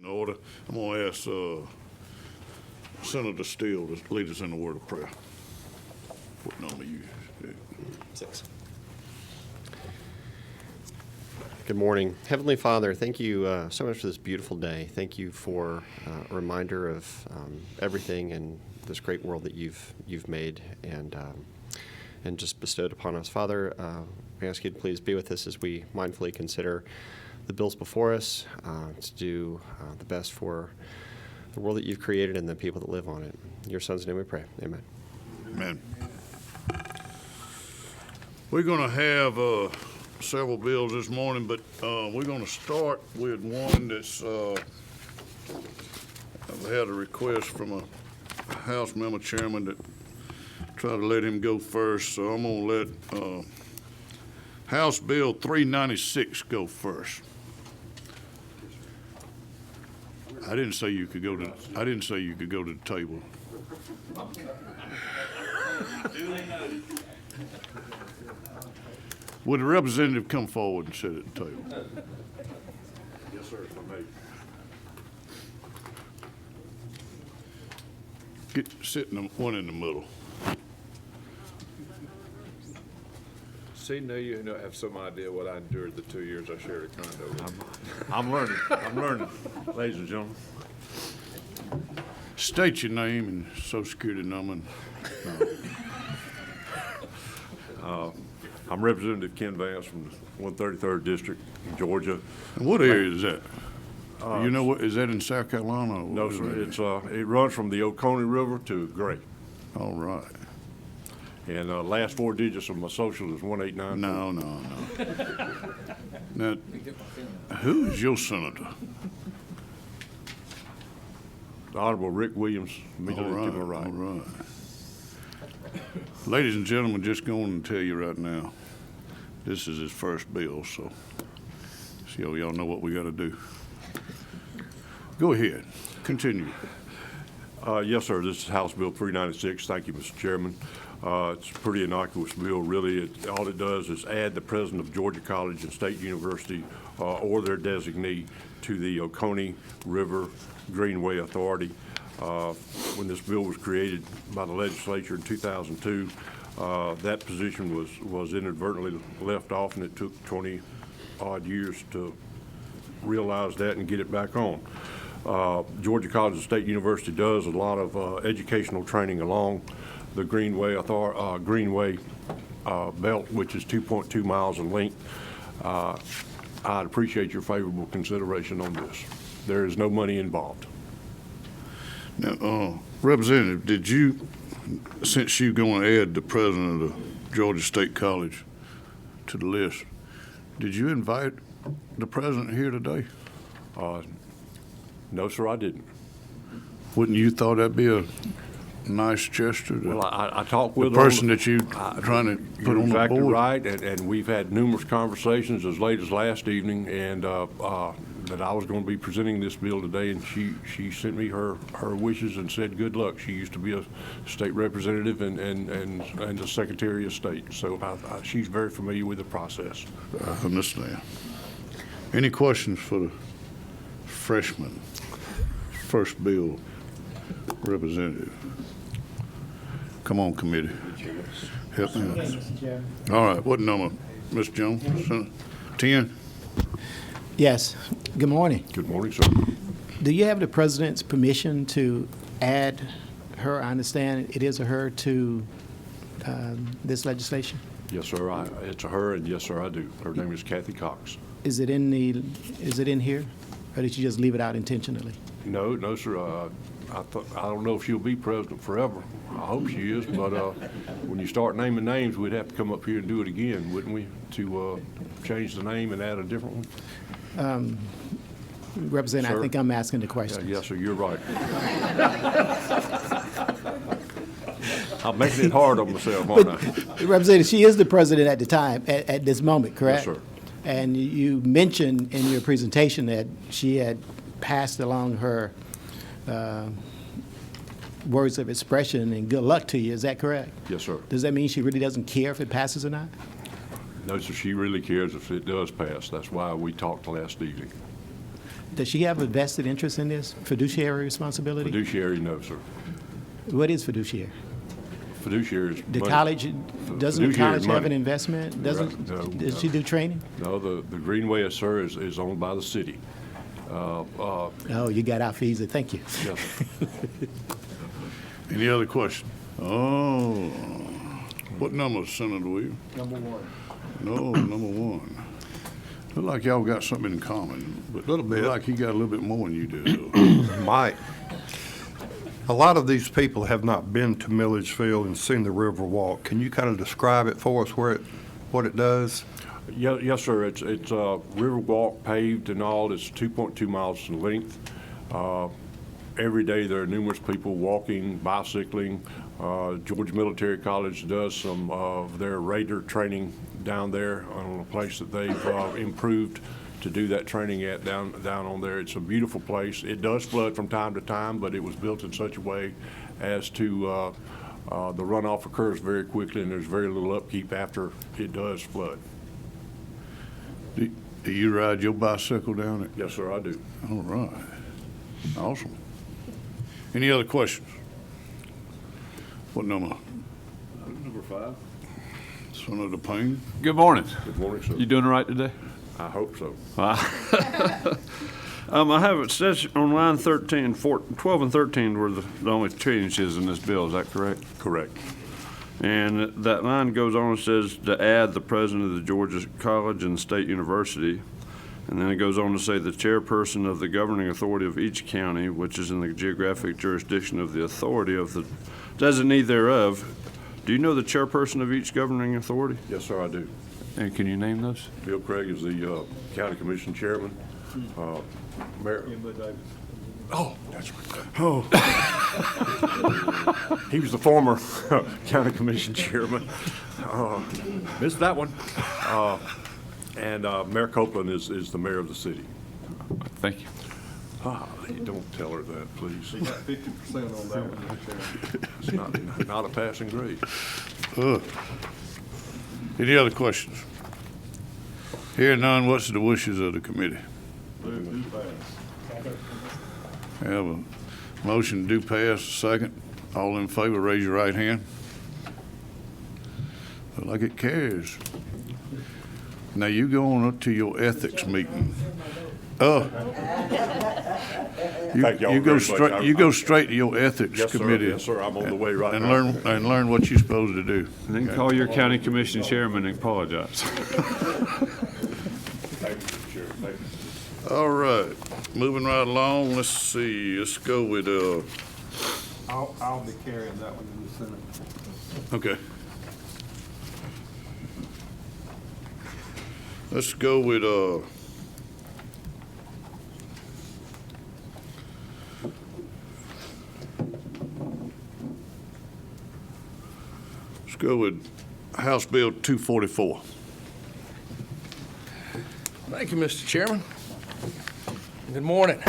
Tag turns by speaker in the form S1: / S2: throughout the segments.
S1: In order, I'm going to ask Senator Steele to lead us in the word of prayer. What number you?
S2: 6.
S3: Good morning. Heavenly Father, thank you so much for this beautiful day. Thank you for a reminder of everything in this great world that you've made and just bestowed upon us. Father, we ask you to please be with us as we mindfully consider the bills before us, to do the best for the world that you've created and the people that live on it. In your Son's name we pray. Amen.
S1: Amen. We're going to have several bills this morning, but we're going to start with one that's I've had a request from a House member chairman that try to let him go first, so I'm going to let House Bill 396 go first. I didn't say you could go to the table. Would the representative come forward and sit at the table? Yes, sir, if I may. Sit in the one in the middle.
S4: See, now you have some idea what I endured the 2 years I shared a condo with.
S5: I'm learning. I'm learning, ladies and gentlemen.
S1: State your name and social security number.
S5: I'm Representative Ken Vance from the 133rd District, Georgia.
S1: And what area is that? You know what, is that in South Carolina? Or
S5: No,
S1: what is
S5: sir.
S1: that?
S5: It's it runs from the Oconee River to Gray.
S1: All right.
S5: And last 4 digits of my social is 189.
S1: No. Now, who is your senator?
S5: The Honorable Rick Williams,
S1: All
S5: immediately to my right.
S1: all right. Ladies and gentlemen, just going to tell you right now, this is his first bill, so y'all know what we got to do. Go ahead, continue.
S5: Yes, sir. This is House Bill 396. Thank you, Mr. Chairman. It's a pretty innocuous bill, really. All it does is add the president of Georgia College and State University or their designee to the Oconee River Greenway Authority. When this bill was created by the legislature in 2002, that position was inadvertently left off, and it took 20-odd years to realize that and get it back on. Georgia College and State University does a lot of educational training along the Greenway belt, which is 2.2 miles in length. I'd appreciate your favorable consideration on this. There is no money involved.
S1: Now, Representative, did you, since you're going to add the president of Georgia State College to the list, did you invite the president here today?
S5: No, sir, I didn't.
S1: Wouldn't you thought that'd be a nice gesture to
S5: Well, I talked
S1: the
S5: with
S1: person that you trying to put
S5: You're
S1: on the
S5: exactly
S1: board?
S5: right, and we've had numerous conversations as late as last evening, and that I was going to be presenting this bill today, and she sent me her wishes and said good luck. She used to be a state representative and a secretary of state, so she's very familiar with the process.
S1: I understand. Any questions for the freshman? First bill, Representative. Come on, committee. Help me out. All right, what number, Ms. Jones? 10?
S6: Yes. Good morning.
S5: Good morning, sir.
S6: Do you have the president's permission to add her, I understand it is a her, to this legislation?
S5: Yes, sir. It's a her, and yes, sir, I do. Her name is Kathy Cox.
S6: Is it in here, or did you just leave it out intentionally?
S5: No, sir. I don't know if she'll be president forever. I hope she is, but when you start naming names, we'd have to come up here and do it again, wouldn't we, to change the name and add a different one?
S6: Representative,
S5: Sir?
S6: I think I'm asking the question.
S5: Yes, sir, you're right. I'm making it hard on myself, aren't I?
S6: Representative, she is the president at the time, at this moment, correct?
S5: Yes, sir.
S6: And you mentioned in your presentation that she had passed along her words of expression and good luck to you. Is that correct?
S5: Yes, sir.
S6: Does that mean she really doesn't care if it passes or not?
S5: No, sir, she really cares if it does pass. That's why we talked last evening.
S6: Does she have a vested interest in this fiduciary responsibility?
S5: Fiduciary, no, sir.
S6: What is fiduciary?
S5: Fiduciary is
S6: The
S5: money.
S6: college, doesn't the
S5: Fiduciary is
S6: college have an
S5: money.
S6: investment? Doesn't,
S5: No,
S6: does she do training?
S5: No, the Greenway, sir, is owned by the city.
S6: Oh, you got out fees, thank you.
S5: Yes, sir.
S1: Any other question? Oh, what number, Senator Williams?
S2: Number 1.
S1: No, number 1. Look like y'all got something in common, but
S2: Little bit.
S1: look like he got a little bit more than you do.
S2: Mike, a lot of these people have not been to Milledgeville and seen the River Walk. Can you kind of describe it for us, what it does?
S5: Yes, sir. It's river walk paved and all. It's 2.2 miles in length. Every day there are numerous people walking, bicycling. Georgia Military College does some of their Raider training down there on a place that they've improved to do that training at down on there. It's a beautiful place. It does flood from time to time, but it was built in such a way as to the runoff occurs very quickly, and there's very little upkeep after it does flood.
S1: Do you ride your bicycle down it?
S5: Yes, sir, I do.
S1: All right. Awesome. Any other questions? What number?
S4: Number 5.
S1: Senator Payne?
S7: Good morning.
S5: Good morning, sir.
S7: You doing all right today?
S5: I hope so.
S7: I have it says on line 13, 12 and 13 were the only changes in this bill. Is that correct?
S5: Correct.
S7: And that line goes on and says to add the president of the Georgia College and State University. And then it goes on to say the chairperson of the governing authority of each county, which is in the geographic jurisdiction of the authority of the designee thereof. Do you know the chairperson of each governing authority?
S5: Yes, sir, I do.
S7: And can you name those?
S5: Bill Craig is the county commission chairman. Mayor. Oh, that's right. Oh. He was the former county commission chairman. Missed that one. And Mayor Copeland is the mayor of the city.
S7: Thank you.
S5: Don't tell her that, please.
S2: got 50% on that one,
S5: It's not a passing grade.
S1: Any other questions? Hearing none, what's the wishes of the committee? Have a motion do pass, a second. All in favor, raise your right hand. Look like it carries. Now you go on up to your ethics meeting.
S5: Thank y'all
S1: You go
S5: very much.
S1: straight, you go straight to your ethics
S5: Yes, sir.
S1: committee.
S5: Yes, sir. I'm on the way right
S1: and
S5: now.
S1: learn what you're supposed to do.
S7: And then call your county commission chairman and apologize.
S5: Thank you, Mr. Chair. Thank you.
S1: All right, moving right along, let's see, let's go with,
S2: I'll be carrying that one in the Senate.
S1: okay. Let's go with, let's go with House Bill 244.
S8: Thank you, Mr. Chairman. Good morning.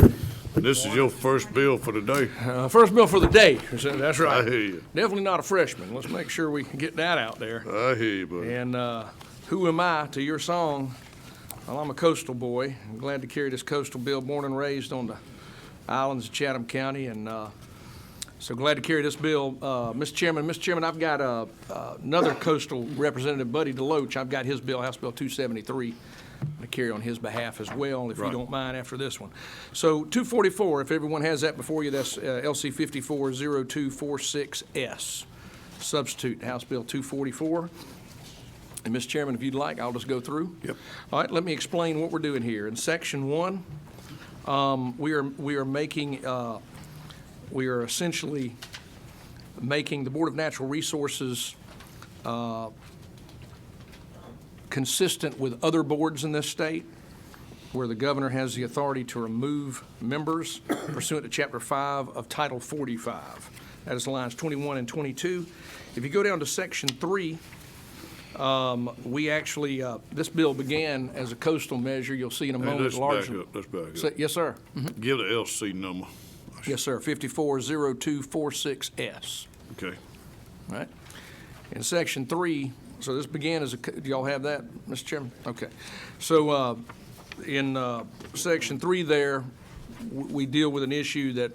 S1: This is your first bill for the day.
S8: First bill for the day. That's
S1: I
S8: right.
S1: hear you.
S8: Definitely not a freshman. Let's make sure we can get that out there.
S1: I hear you, buddy.
S8: And who am I to your song? Well, I'm a coastal boy. I'm glad to carry this coastal bill, born and raised on the islands of Chatham County, and so glad to carry this bill. Mr. Chairman, I've got another coastal representative, Buddy DeLoach. I've got his bill, House Bill 273. I'm going to carry on his behalf as well, if you don't mind, after this one. So 244, if everyone has that before you, that's LC 540246S. Substitute House Bill 244. And, Mr. Chairman, if you'd like, I'll just go through.
S1: Yep.
S8: All right, let me explain what we're doing here. In Section 1, we are essentially making the Board of Natural Resources consistent with other boards in this state, where the governor has the authority to remove members pursuant to Chapter 5 of Title 45. That is lines 21 and 22. If you go down to Section 3, we actually, this bill began as a coastal measure. You'll see in a
S1: Hey,
S8: moment
S1: let's
S8: larger.
S1: back up, let's back
S8: Say-
S1: up.
S8: Yes, sir.
S1: Give the LC number.
S8: Yes, sir. 540246S.
S1: Okay.
S8: All right. In Section 3, so this began as a, do y'all have that, Mr. Chairman? Okay. So in Section 3 there, we deal with an issue that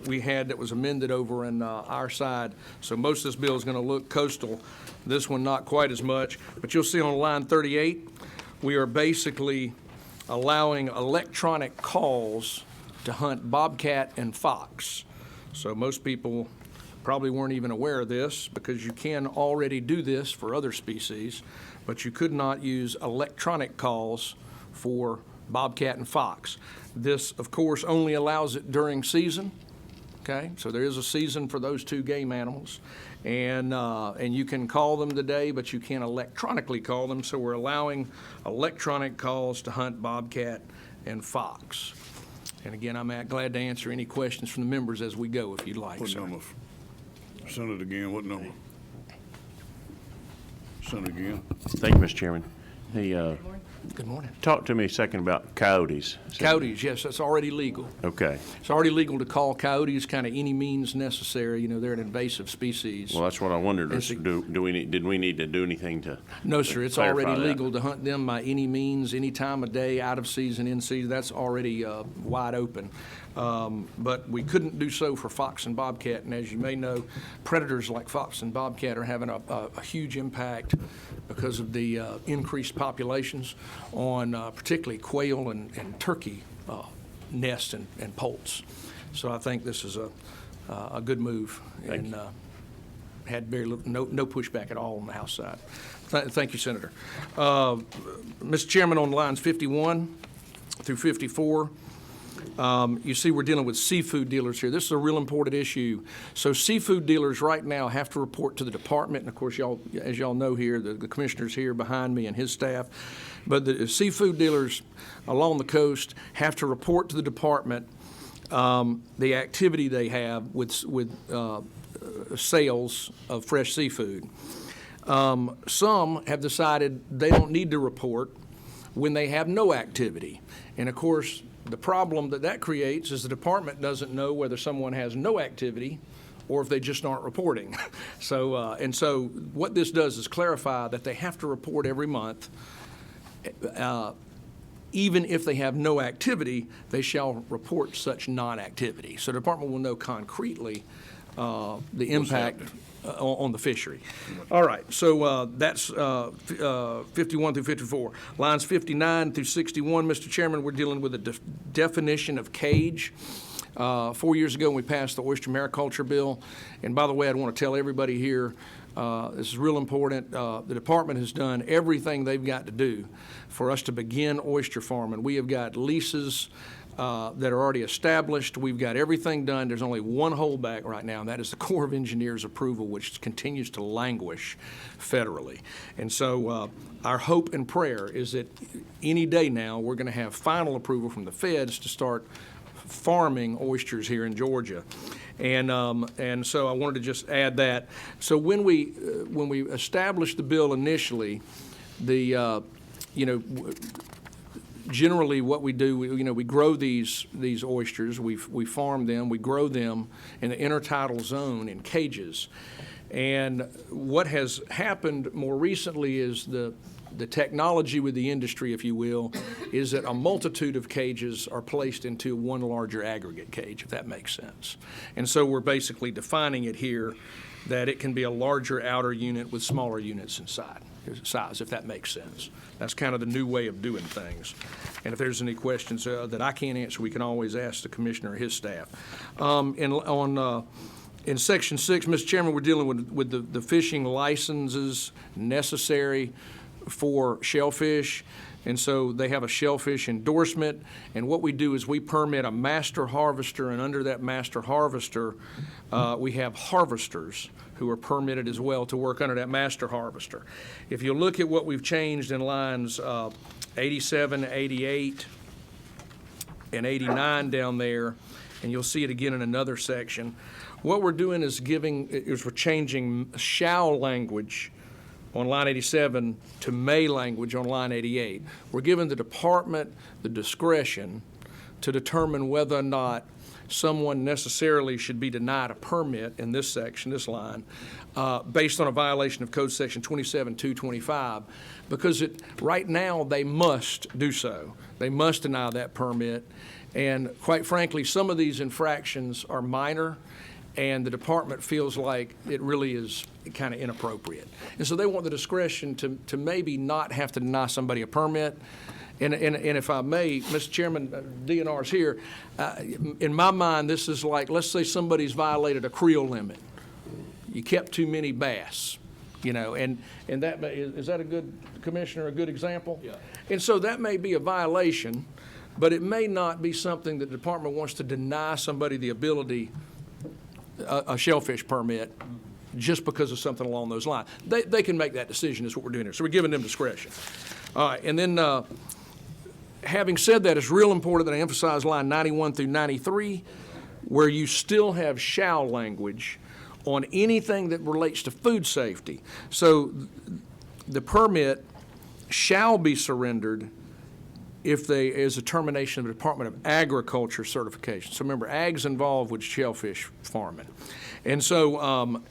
S8: we had that was amended over on our side. So most of this bill is going to look coastal. This one not quite as much. But you'll see on line 38, we are basically allowing electronic calls to hunt bobcat and fox. So most people probably weren't even aware of this because you can already do this for other species, but you could not use electronic calls for bobcat and fox. This, of course, only allows it during season. Okay, so there is a season for those two game animals, and you can call them today, but you can't electronically call them. So we're allowing electronic calls to hunt bobcat and fox. And again, I'm glad to answer any questions from the members as we go, if you'd like.
S1: What
S8: sir.
S1: number? Send it again, what number? Send it again.
S9: Thank you, Mr. Chairman. Hey,
S8: Good morning.
S9: talk to me a second about coyotes.
S8: Coyotes, yes, that's already legal.
S9: Okay.
S8: It's already legal to call coyotes kind of any means necessary. You know, they're an invasive species.
S9: Well, that's what I wondered.
S8: Yes, sir.
S9: Did we need to do anything to?
S8: No, sir, it's
S9: clarify
S8: already
S9: that?
S8: legal to hunt them by any means, any time of day, out of season, in season. That's already wide open. But we couldn't do so for fox and bobcat. And as you may know, predators like fox and bobcat are having a huge impact because of the increased populations on particularly quail and turkey nests and poults. So I think this is a good move.
S9: Thank
S8: and
S9: you.
S8: had very little, no pushback at all on the House side. Thank you, Senator. Mr. Chairman, on lines 51 through 54, you see we're dealing with seafood dealers here. This is a real important issue. So seafood dealers right now have to report to the department, and of course, y'all, as y'all know here, the commissioner's here behind me and his staff. But the seafood dealers along the coast have to report to the department the activity they have with sales of fresh seafood. Some have decided they don't need to report when they have no activity. And of course, the problem that creates is the department doesn't know whether someone has no activity or if they just aren't reporting. So what this does is clarify that they have to report every month. Even if they have no activity, they shall report such non-activity. So the department will know concretely the impact on the fishery. All right, so that's 51 through 54. Lines 59 through 61, Mr. Chairman, we're dealing with a definition of cage. 4 years ago, we passed the Oyster Mariculture Bill. And by the way, I want to tell everybody here, this is real important. The department has done everything they've got to do for us to begin oyster farming. We have got leases that are already established. We've got everything done. There's only one holdback right now, and that is the Corps of Engineers approval, which continues to languish federally. And so our hope and prayer is that any day now, we're going to have final approval from the feds to start farming oysters here in Georgia. And so I wanted to just add that. So when we established the bill initially, generally what we do, we grow these oysters, we farm them, we grow them in the intertidal zone in cages. And what has happened more recently is the technology with the industry, if you will, is that a multitude of cages are placed into one larger aggregate cage, if that makes sense. And so we're basically defining it here that it can be a larger outer unit with smaller units inside size, if that makes sense. That's kind of the new way of doing things. And if there's any questions that I can't answer, we can always ask the commissioner or his staff. In Section 6, Mr. Chairman, we're dealing with the fishing licenses necessary for shellfish. And so they have a shellfish endorsement. And what we do is we permit a master harvester, and under that master harvester, we have harvesters who are permitted as well to work under that master harvester. If you look at what we've changed in lines 87, 88, and 89 down there, and you'll see it again in another section, what we're doing is we're changing shall language on line 87 to may language on line 88. We're giving the department the discretion to determine whether or not someone necessarily should be denied a permit in this section, this line, based on a violation of Code Section 27225, because right now they must do so. They must deny that permit. And quite frankly, some of these infractions are minor, and the department feels like it really is kind of inappropriate. And so they want the discretion to maybe not have to deny somebody a permit. And if I may, Mr. Chairman, DNR's here. In my mind, this is like, let's say somebody's violated a creel limit. You kept too many bass, and that is that a good, Commissioner, a good example? Yeah. And so that may be a violation, but it may not be something that the department wants to deny somebody the ability, a shellfish permit, just because of something along those lines. They can make that decision, is what we're doing here. So we're giving them discretion. All right, and then having said that, it's real important that I emphasize line 91 through 93, where you still have shall language on anything that relates to food safety. So the permit shall be surrendered if there is a termination of the Department of Agriculture certification. So remember, ag's involved with shellfish farming. And so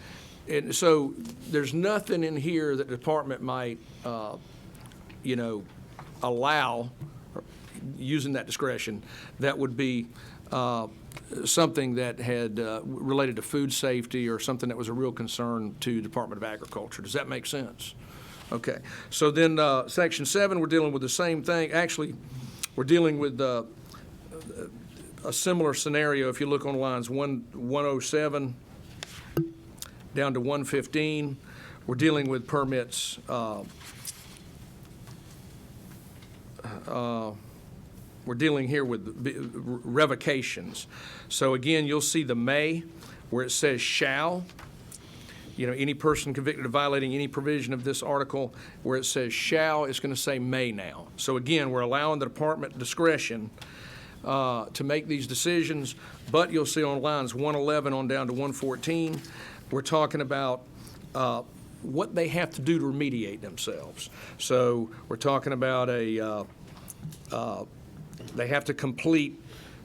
S8: there's nothing in here that the department might, allow, using that discretion, that would be something that had related to food safety or something that was a real concern to the Department of Agriculture. Does that make sense? Okay. So then Section 7, we're dealing with the same thing. Actually, we're dealing with a similar scenario if you look on lines 107 down to 115. We're dealing with permits. We're dealing here with revocations. So again, you'll see the may, where it says shall. Any person convicted of violating any provision of this article, where it says shall, it's going to say may now. So again, we're allowing the department discretion to make these decisions, but you'll see on lines 111 on down to 114, we're talking about what they have to do to remediate themselves. So we're talking about they have to complete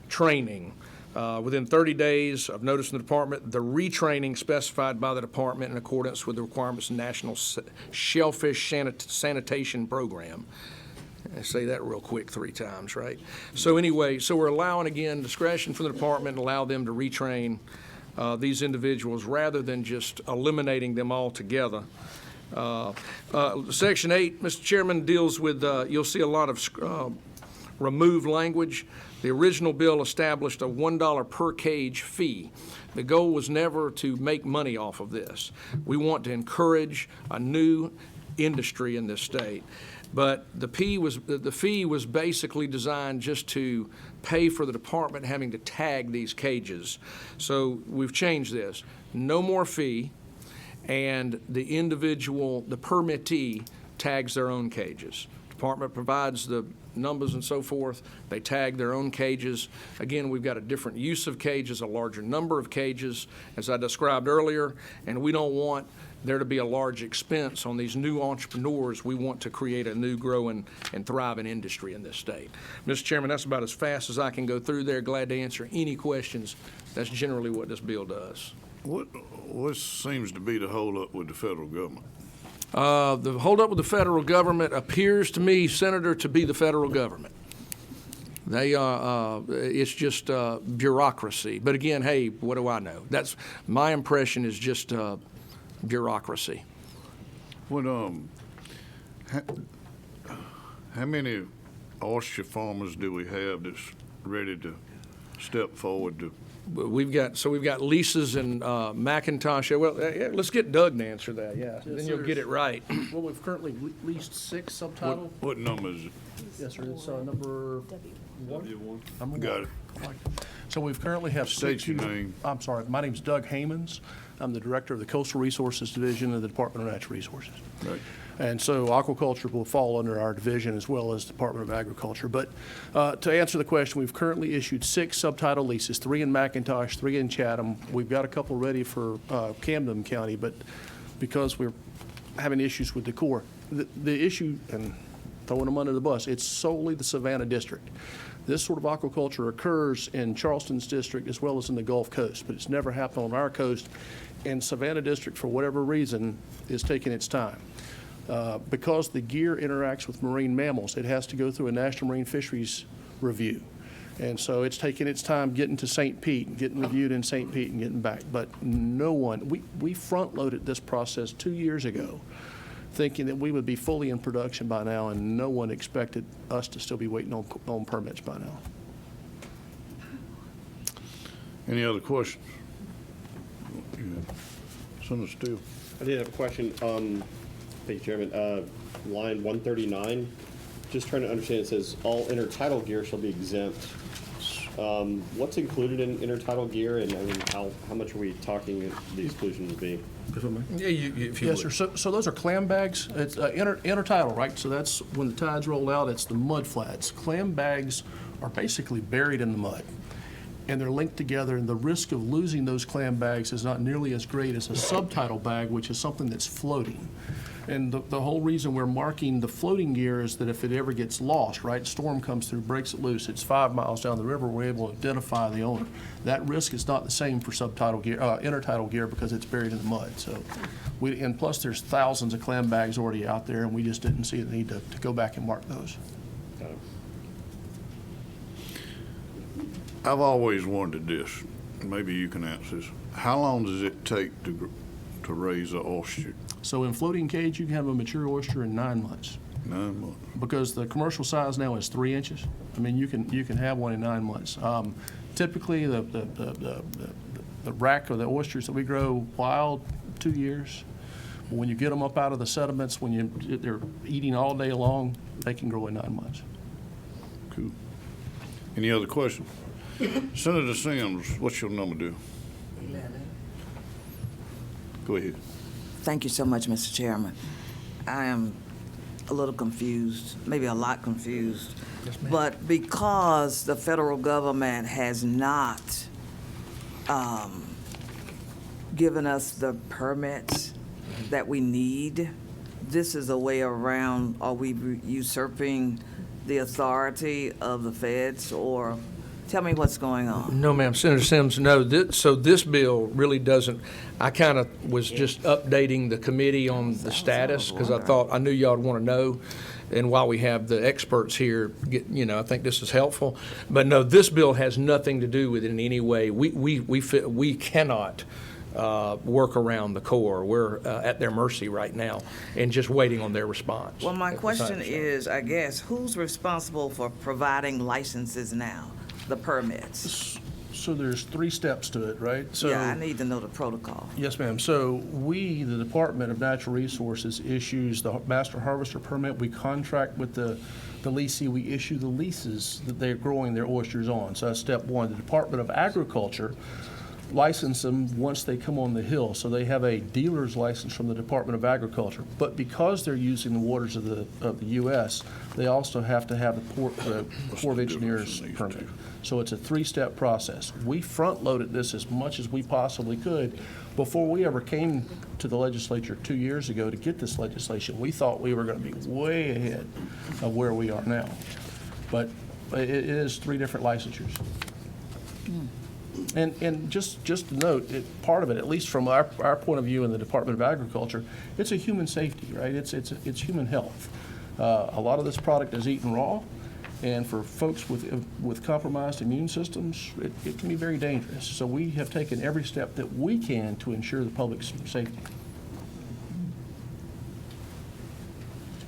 S8: training within 30 days of notice in the department, the retraining specified by the department in accordance with the requirements of the National Shellfish Sanitation Program. I say that real quick 3 times, right? So anyway, so we're allowing, again, discretion from the department and allow them to retrain these individuals rather than just eliminating them altogether. Section 8, Mr. Chairman, deals with, you'll see a lot of removed language. The original bill established a $1 per cage fee. The goal was never to make money off of this. We want to encourage a new industry in this state. But the fee was basically designed just to pay for the department having to tag these cages. So we've changed this. No more fee, and the permittee tags their own cages. Department provides the numbers and so forth. They tag their own cages. Again, we've got a different use of cages, a larger number of cages, as I described earlier, and we don't want there to be a large expense on these new entrepreneurs. We want to create a new growing and thriving industry in this state. Mr. Chairman, that's about as fast as I can go through there. Glad to answer any questions. That's generally what this bill does.
S1: What seems to be the holdup with the federal government?
S8: The holdup with the federal government appears to me, Senator, to be the federal government. It's just bureaucracy. But again, hey, what do I know? That's my impression is just bureaucracy.
S1: What how many oyster farmers do we have that's ready to step forward to?
S8: We've got leases in McIntosh. Well, let's get Doug to answer that. Yeah,
S10: Yes,
S8: then you'll get it right.
S10: Well, we've currently leased 6 subtitle.
S1: What number is it?
S10: Yes, sir. It's number 1. Number 1.
S1: Got it.
S10: So we've currently have 6.
S1: State your name.
S10: I'm sorry. My name's Doug Hamans. I'm the director of the Coastal Resources Division of the Department of Natural Resources.
S1: Right.
S10: And so aquaculture will fall under our division as well as Department of Agriculture. But to answer the question, we've currently issued 6 subtitle leases, 3 in McIntosh, 3 in Chatham. We've got a couple ready for Camden County, but because we're having issues with the Corps, the issue, and throwing them under the bus, it's solely the Savannah District. This sort of aquaculture occurs in Charleston's district as well as in the Gulf Coast, but it's never happened on our coast. and Savannah District, for whatever reason, is taking its time. Because the gear interacts with marine mammals, it has to go through a National Marine Fisheries review. And so it's taking its time getting to St. Pete, and getting reviewed in St. Pete and getting back. But no one, we front-loaded this process 2 years ago, thinking that we would be fully in production by now, and no one expected us to still be waiting on permits by now.
S1: Any other questions? Senator Steele.
S3: I did have a question. Thank you, Chairman. Line 139, just trying to understand, it says all intertidal gear shall be exempt. What's included in intertidal gear, and I mean, how much are we talking the exclusion would be?
S8: Yeah, if you
S10: Yes,
S8: would.
S10: sir. So those are clam bags. It's intertidal, right? So that's when the tides roll out, it's the mud flats. Clam bags are basically buried in the mud, and they're linked together, and the risk of losing those clam bags is not nearly as great as a subtidal bag, which is something that's floating. And the whole reason we're marking the floating gear is that if it ever gets lost, right, storm comes through, breaks it loose, it's 5 miles down the river, we're able to identify the owner. That risk is not the same for subtidal gear, intertidal gear, because it's buried in the mud. So and plus there's thousands of clam bags already out there, and we just didn't see the need to go back and mark those.
S1: I've always wondered this, maybe you can answer this. How long does it take to raise an oyster?
S10: So in floating cage, you can have a mature oyster in 9 months.
S1: 9 months.
S10: Because the commercial size now is 3 inches. I mean, you can have one in 9 months. Typically, the rack of the oysters that we grow wild, 2 years. When you get them up out of the sediments, they're eating all day long, they can grow in 9 months.
S1: Cool. Any other questions? Senator Sims, what's your number, dear?
S11: 11.
S1: Go ahead.
S11: Thank you so much, Mr. Chairman. I am a little confused, maybe a lot confused.
S8: Yes, ma'am.
S11: But because the federal government has not given us the permits that we need, this is a way around, are we usurping the authority of the feds, or tell me what's going on?
S8: No, ma'am. Senator Sims, no. So this bill really doesn't, I kind of was just updating the committee on the status, because I knew y'all would want to know. And while we have the experts here, I think this is helpful. But no, this bill has nothing to do with it in any way. We cannot work around the Corps. We're at their mercy right now and just waiting on their response.
S11: Well, my
S8: As I
S11: question
S8: understand.
S11: is, I guess, who's responsible for providing licenses now, the permits?
S10: So there's 3 steps to it, right? So
S11: Yeah, I need to know the protocol.
S10: Yes, ma'am. So the Department of Natural Resources, issues the master harvester permit. We contract with the leasee. We issue the leases that they're growing their oysters on. So that's step 1. The Department of Agriculture license them once they come on the hill. So they have a dealer's license from the Department of Agriculture. But because they're using the waters of the U.S., they also have to have the Corps of Engineers permit. So it's a 3-step process. We front-loaded this as much as we possibly could before we ever came to the legislature 2 years ago to get this legislation. We thought we were going to be way ahead of where we are now. But it is 3 different licensures. And just to note, part of it, at least from our point of view in the Department of Agriculture, it's a human safety, right? It's human health. A lot of this product is eaten raw, and for folks with compromised immune systems, it can be very dangerous. So we have taken every step that we can to ensure the public's safety.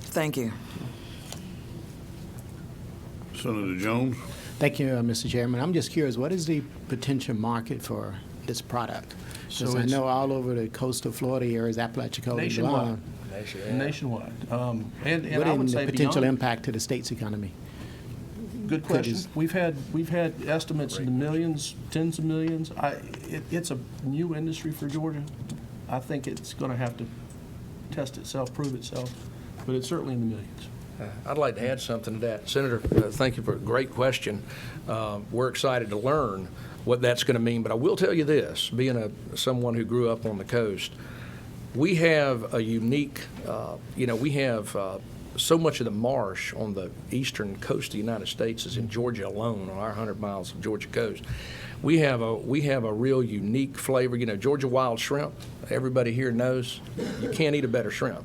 S11: Thank you.
S1: Senator Jones?
S6: Thank you, Mr. Chairman. I'm just curious, what is the potential market for this product? Because
S10: So
S6: I
S10: it's-
S6: know all over the coastal Florida areas, Apalachicola, and
S10: Nationwide.
S6: beyond,
S10: Nationwide. And
S6: what
S10: I
S6: is
S10: would
S6: the
S10: say
S6: potential
S10: beyond.
S6: impact to the state's economy?
S10: Good
S6: Could
S10: question.
S6: is-
S10: We've had estimates in the millions, tens of millions. It's a new industry for Georgia. I think it's going to have to test itself, prove itself, but it's certainly in the millions.
S8: I'd like to add something to that. Senator, thank you for a great question. We're excited to learn what that's going to mean, but I will tell you this, being someone who grew up on the coast, we have a unique, we have so much of the marsh on the eastern coast of the United States is in Georgia alone, on our 100 miles of Georgia coast. We have a real unique flavor. You know, Georgia wild shrimp, everybody here knows you can't eat a better shrimp.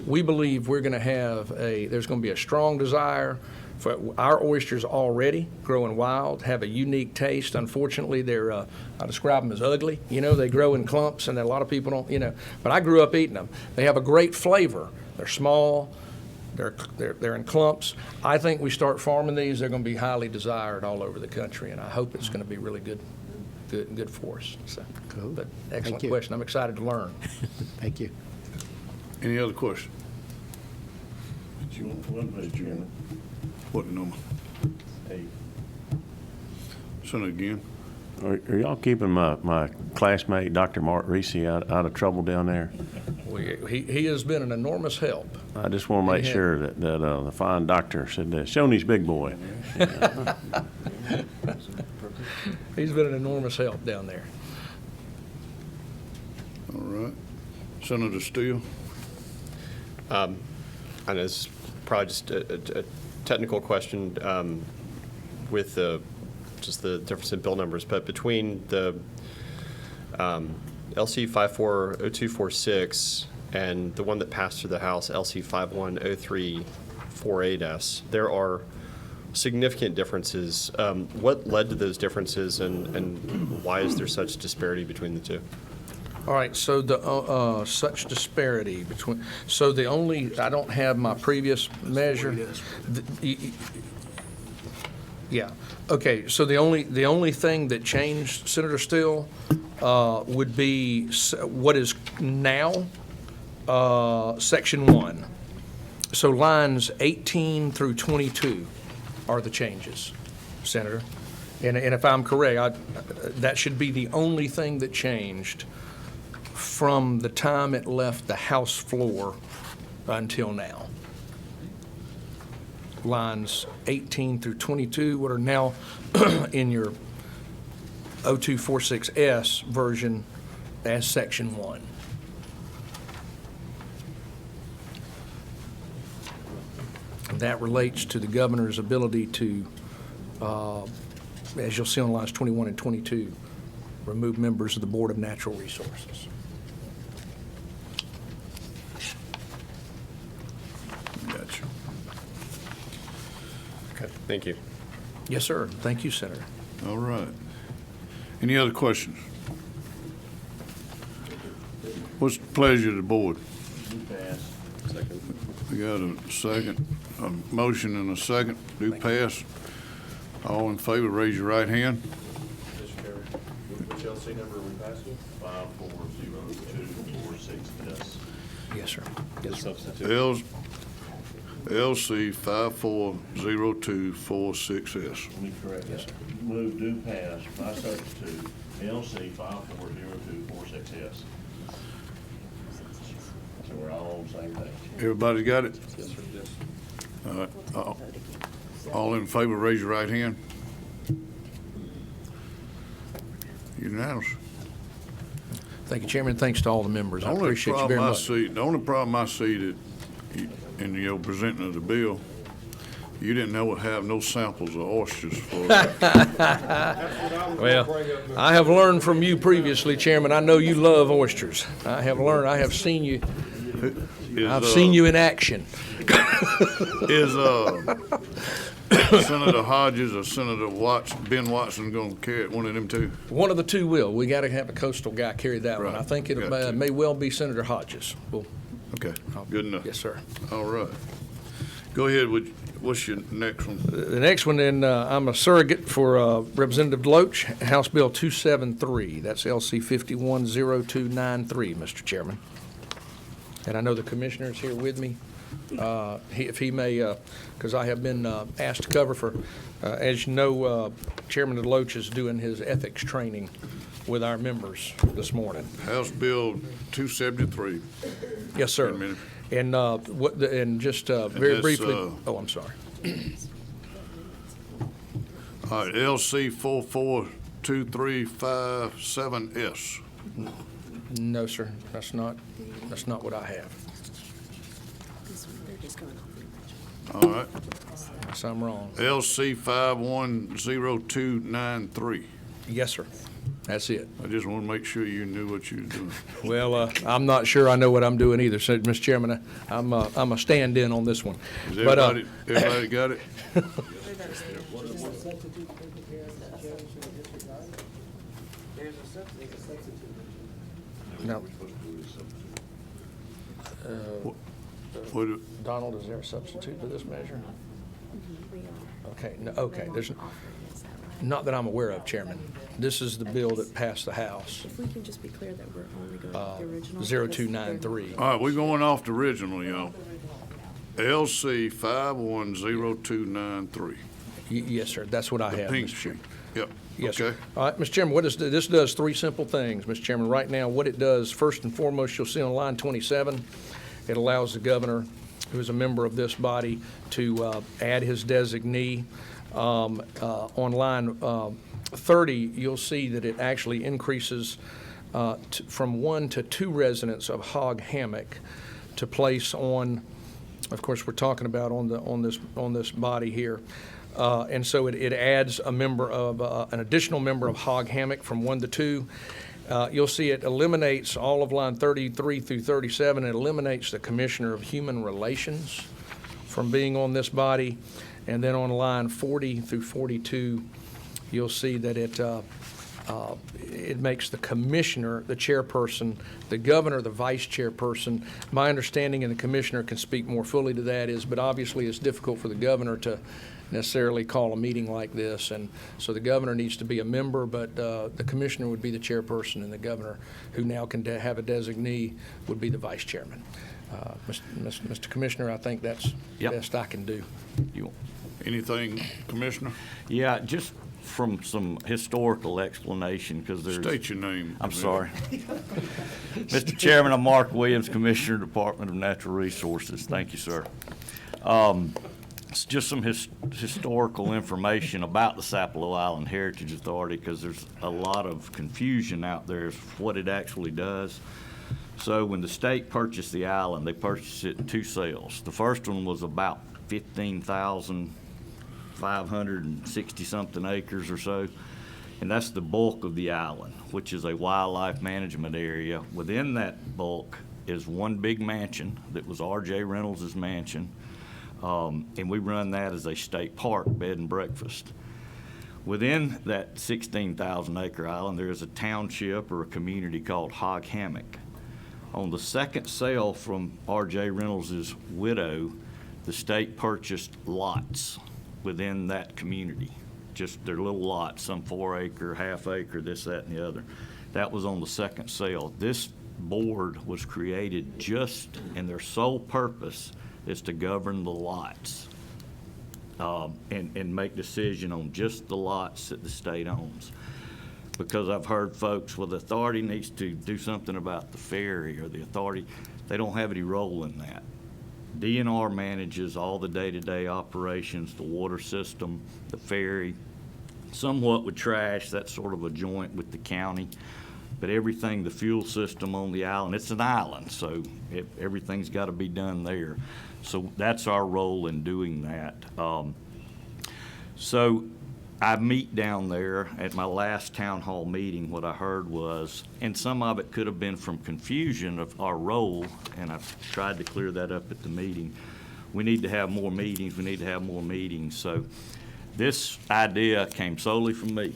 S8: We believe we're going to have there's going to be a strong desire for our oysters already growing wild, have a unique taste. Unfortunately, I describe them as ugly. You know, they grow in clumps, and a lot of people don't, you know. But I grew up eating them. They have a great flavor. They're small. They're in clumps. I think we start farming these, they're going to be highly desired all over the country, and I hope it's going to be really good for us. So,
S6: Cool.
S8: But
S6: Thank
S8: excellent
S6: you.
S8: question. I'm excited to learn.
S6: Thank you.
S1: Any other question?
S9: Mr. Chairman.
S1: What number? Send it again.
S9: Are y'all keeping my classmate, Dr. Mark Reese, out of trouble down there?
S8: He has been an enormous help.
S9: I just want to make
S8: Yeah.
S9: sure that the fine doctor said that. Shoney's big boy.
S8: He's been an enormous help down there.
S1: All right. Senator Steele?
S3: I know this is probably just a technical question with just the difference in bill numbers, but between the LC 540246 and the one that passed through the House, LC 510348S, there are significant differences. What led to those differences, and why is there such disparity between the two?
S8: All right, so the such disparity between, so the only, I don't have my previous measure. Yeah, okay, so the only thing that changed, Senator Steele, would be what is now Section 1. So lines 18 through 22 are the changes, Senator. And if I'm correct, that should be the only thing that changed from the time it left the House floor until now. Lines 18 through 22, what are now in your 0246S version as Section 1. And that relates to the governor's ability to, as you'll see on lines 21 and 22, remove members of the Board of Natural Resources.
S1: Gotcha.
S3: Okay, thank you.
S8: Yes, sir. Thank you, Senator.
S1: All right. Any other questions? What's the pleasure of the board? We got a second, a motion and a second. Do pass. All in favor, raise your right hand.
S9: Mr. Chairman, which LC number are we passing? 540246, yes.
S8: Yes, sir. Yes, sir.
S1: LC 540246S.
S9: Let me correct that. Move do pass by substitute, LC 540246S. So we're all on the same page.
S1: Everybody got it?
S9: Yes, sir. Yes.
S1: All right. All in favor, raise your right hand. Unanimous.
S8: Thank you, Chairman. Thanks to all the members.
S1: The
S8: I
S1: only
S8: appreciate you
S1: problem
S8: very
S1: I
S8: much.
S1: see, the only problem I see that in your presenting of the bill, you didn't know have no samples of oysters for.
S8: Well, I have learned from you previously, Chairman. I know you love oysters. I have learned. I have seen you. I've seen you in action.
S1: Is Senator Hodges or Senator Ben Watson going to carry it, one of them two?
S8: One of the two will. We got to have a coastal guy carry that one.
S1: Right.
S8: I think it
S1: Got to.
S8: may well be Senator Hodges. Well,
S1: Okay, good enough.
S8: yes, sir.
S1: All right. Go ahead with, what's your next one?
S8: The next one, then, I'm a surrogate for Representative Deloach, House Bill 273. That's LC 510293, Mr. Chairman. And I know the commissioner's here with me. If he may, because I have been asked to cover for, as you know, Chairman Deloach is doing his ethics training with our members this morning.
S1: House Bill 273.
S8: Yes, sir.
S1: Wait a minute.
S8: And and just very
S1: that's,
S8: briefly, oh, I'm sorry.
S1: All right, LC 442357S.
S8: No, sir, that's not what I have.
S12: This one, they're just going off the
S1: All right.
S8: Unless I'm wrong.
S1: LC 510293.
S8: Yes, sir. That's it.
S1: I just want to make sure you knew what you was doing.
S8: Well, I'm not sure I know what I'm doing either, so, Mr. Chairman, I'm a stand-in on this one.
S1: Is
S8: But,
S1: everybody got it?
S8: No.
S1: What,
S8: Donald, is there a substitute for this measure? Okay, no, okay, there's, not that I'm aware of, Chairman. This is the bill that passed the House,
S12: If we can just be clear that we're only going with the original.
S8: 0293.
S1: all right, we're going off the original, y'all. LC 510293.
S8: Yes, sir, that's what I
S1: The
S8: have,
S1: pink
S8: Mr.
S1: sheet.
S8: Chairman.
S1: Yep.
S8: Yes, sir.
S1: Okay.
S8: All right, Mr. Chairman, this does three simple things, Mr. Chairman. Right now, what it does, first and foremost, you'll see on line 27, it allows the governor, who is a member of this body, to add his designee. On line 30, you'll see that it actually increases from 1 to 2 residents of Hog Hammock to place on, of course, we're talking about on this body here. And so it adds a member of, an additional member of Hog Hammock from 1 to 2. You'll see it eliminates all of line 33 through 37. It eliminates the Commissioner of Human Relations from being on this body. And then on line 40 through 42, you'll see that it makes the commissioner the chairperson, the governor the vice chairperson. My understanding, and the commissioner can speak more fully to that, is, but obviously it's difficult for the governor to necessarily call a meeting like this, and so the governor needs to be a member, but the commissioner would be the chairperson, and the governor, who now can have a designee, would be the vice chairman. Mr. Commissioner, I think that's the
S13: Yep.
S8: best I can do.
S1: Anything, Commissioner?
S13: Yeah, just from some historical explanation, because there's...
S1: State your name.
S13: I'm sorry. Mr. Chairman, I'm Mark Williams, Commissioner, Department of Natural Resources. Thank you, sir. It's just some historical information about the Sapelo Island Heritage Authority, because there's a lot of confusion out there as to what it actually does. So when the state purchased the island, they purchased it in 2 sales. The first one was about 15,560-something acres or so, and that's the bulk of the island, which is a wildlife management area. Within that bulk is one big mansion that was R.J. Reynolds' mansion, and we run that as a state park, bed and breakfast. Within that 16,000-acre island, there is a township or a community called Hog Hammock. On the second sale from R.J. Reynolds' widow, the state purchased lots within that community. Just their little lots, some 4-acre, half-acre, this, that, and the other. That was on the second sale. This board was created just, and their sole purpose is to govern the lots and make decision on just the lots that the state owns. Because I've heard folks, well, the authority needs to do something about the ferry, or the authority, they don't have any role in that. DNR manages all the day-to-day operations, the water system, the ferry, somewhat with trash, that's sort of a joint with the county. But everything, the fuel system on the island, it's an island, so everything's got to be done there. So that's our role in doing that. So I meet down there. At my last town hall meeting, what I heard was, and some of it could have been from confusion of our role, and I've tried to clear that up at the meeting. We need to have more meetings. We need to have more meetings. So this idea came solely from me.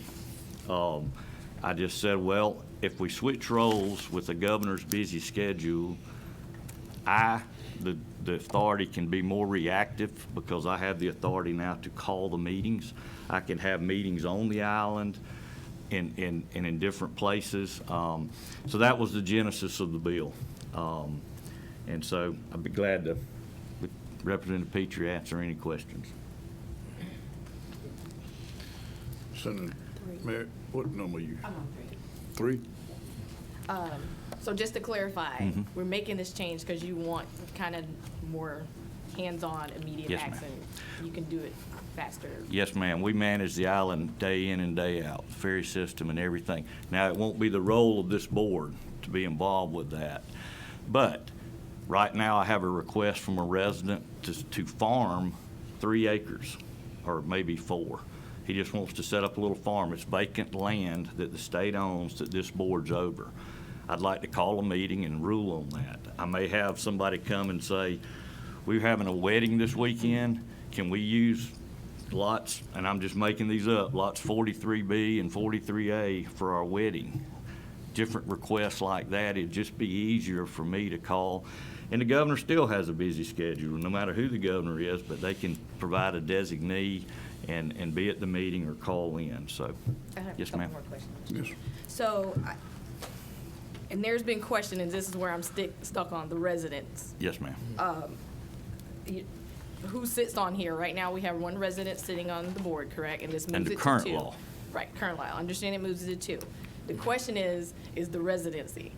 S13: I just said, well, if we switch roles with the governor's busy schedule, the authority can be more reactive, because I have the authority now to call the meetings. I can have meetings on the island and in different places. So that was the genesis of the bill. And so I'd be glad to, with Representative Petrie, answer any questions.
S1: Senator, Mayor, what number are you?
S12: I'm on
S1: 3?
S12: So just to clarify,
S13: Mm-hmm.
S12: we're making this change because you want kind of more hands-on, immediate
S13: Yes, ma'am.
S12: action. You can do it faster.
S13: Yes, ma'am. We manage the island day in and day out, ferry system and everything. Now, it won't be the role of this board to be involved with that. But right now, I have a request from a resident to farm 3 acres, or maybe 4. He just wants to set up a little farm. It's vacant land that the state owns that this board's over. I'd like to call a meeting and rule on that. I may have somebody come and say, we're having a wedding this weekend. Can we use lots, and I'm just making these up, lots 43B and 43A for our wedding? Different requests like that, it'd just be easier for me to call. And the governor still has a busy schedule, no matter who the governor is, but they can provide a designee and be at the meeting or call in, so.
S12: I have
S13: Yes,
S12: a couple
S13: ma'am.
S12: more questions.
S1: Yes.
S12: So, and there's been question, and this is where I'm stuck on the residents.
S13: Yes, ma'am.
S12: Who sits on here? Right now, we have one resident sitting on the board, correct? And this moves
S13: And
S12: it
S13: the
S12: to 2.
S13: current law.
S12: Right, current law. I understand it moves it to 2. The question is the residency.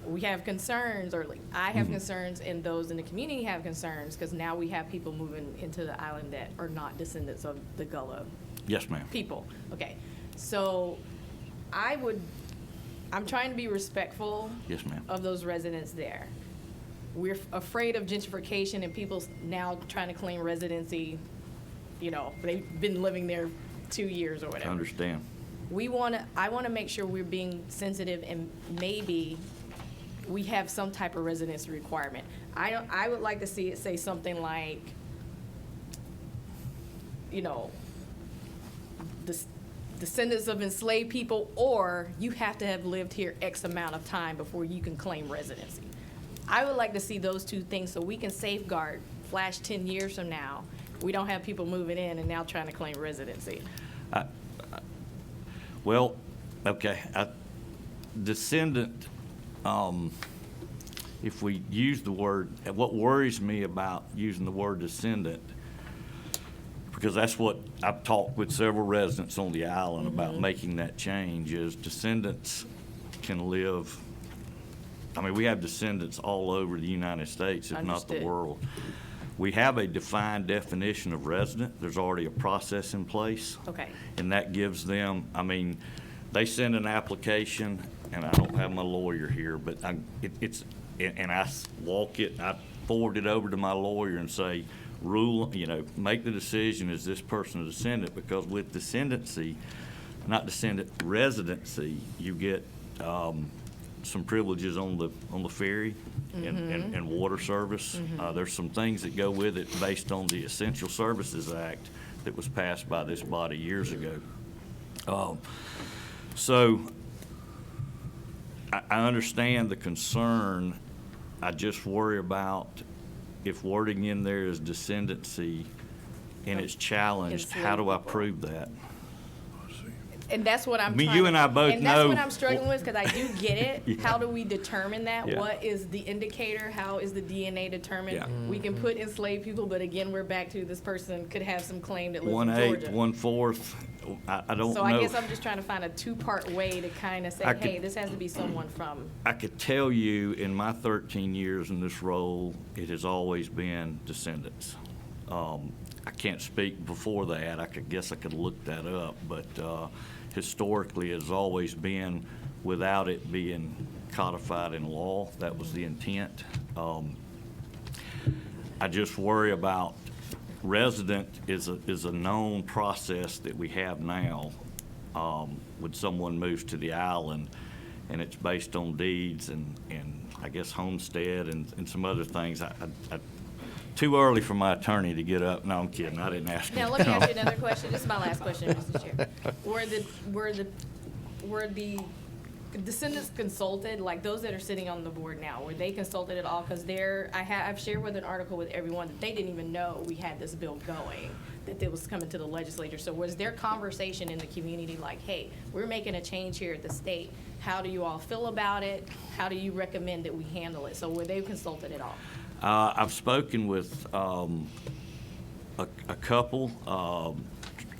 S12: We have concerns, or like, I have concerns, and those in the community have concerns, because now we have people moving into the island that are not descendants of the Gullah
S13: Yes, ma'am.
S12: people. Okay, so I'm trying to be respectful
S13: Yes, ma'am.
S12: of those residents there. We're afraid of gentrification and people now trying to claim residency, you know, they've been living there 2 years or
S13: I
S12: whatever.
S13: understand.
S12: I want to make sure we're being sensitive, and maybe we have some type of residency requirement. I would like to see it say something like, you know, descendants of enslaved people, or you have to have lived here X amount of time before you can claim residency. I would like to see those 2 things so we can safeguard, flash 10 years from now, we don't have people moving in and now trying to claim residency.
S13: Well, okay, descendant, if we use the word, what worries me about using the word descendant, because that's what I've talked with several residents on the island about making that change, is descendants can live, I mean, we have descendants all over the United States, if not the
S12: Understood.
S13: world. We have a defined definition of resident. There's already a process in place.
S12: Okay.
S13: And that gives them, I mean, they send an application, and I don't have my lawyer here, but and I walk it, I forward it over to my lawyer and say, rule, you know, make the decision, is this person a descendant? Because with descendancy, not descendant, residency, you get some privileges on the ferry and water service. There's some things that go with it based on the Essential Services Act that was passed by this body years ago. So I understand the concern. I just worry about if wording in there is descendancy and it's challenged, how do I prove that?
S12: And that's what I'm
S13: I mean,
S12: trying.
S13: you and I both
S12: And that's
S13: know-
S12: what I'm struggling with, because I do get it.
S13: Yeah.
S12: How do we determine that?
S13: Yeah.
S12: What is the indicator? How is the DNA determined?
S13: Yeah.
S12: We can put enslaved people, but again, we're back to this person could have some claim that lives in
S13: 1/8,
S12: Georgia.
S13: 1/4, I don't know.
S12: So I guess I'm just trying to find a 2-part way to kind of say,
S13: I could-
S12: hey, this has to be someone from.
S13: I could tell you in my 13 years in this role, it has always been descendants. I can't speak before that. Guess I could look that up, but historically, it's always been without it being codified in law. That was the intent. I just worry about resident is a known process that we have now when someone moves to the island, and it's based on deeds and I guess homestead and some other things. Too early for my attorney to get up. No, I'm kidding. I didn't ask him.
S12: Now, let me ask you another question. This is my last question, Mr. Chair. Were the descendants consulted, like those that are sitting on the board now, were they consulted at all? Because I've shared with an article with everyone that they didn't even know we had this bill going, that it was coming to the legislature. So was there conversation in the community like, hey, we're making a change here at the state. How do you all feel about it? How do you recommend that we handle it? So were they consulted at all?
S13: I've spoken with a couple.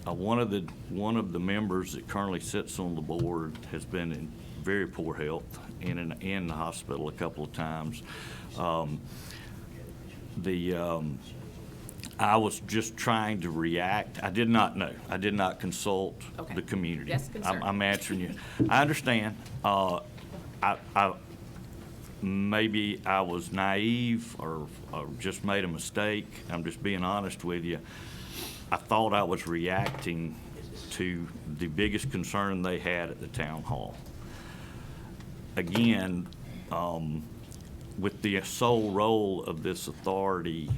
S13: One of the members that currently sits on the board has been in very poor health in the hospital a couple of times. I was just trying to react. I did not know. I did not consult the community.
S12: That's concerning.
S13: I'm answering you. I understand. Maybe I was naive or just made a mistake. I'm just being honest with you. I thought I was reacting to the biggest concern they had at the town hall. Again, with the sole role of this authority,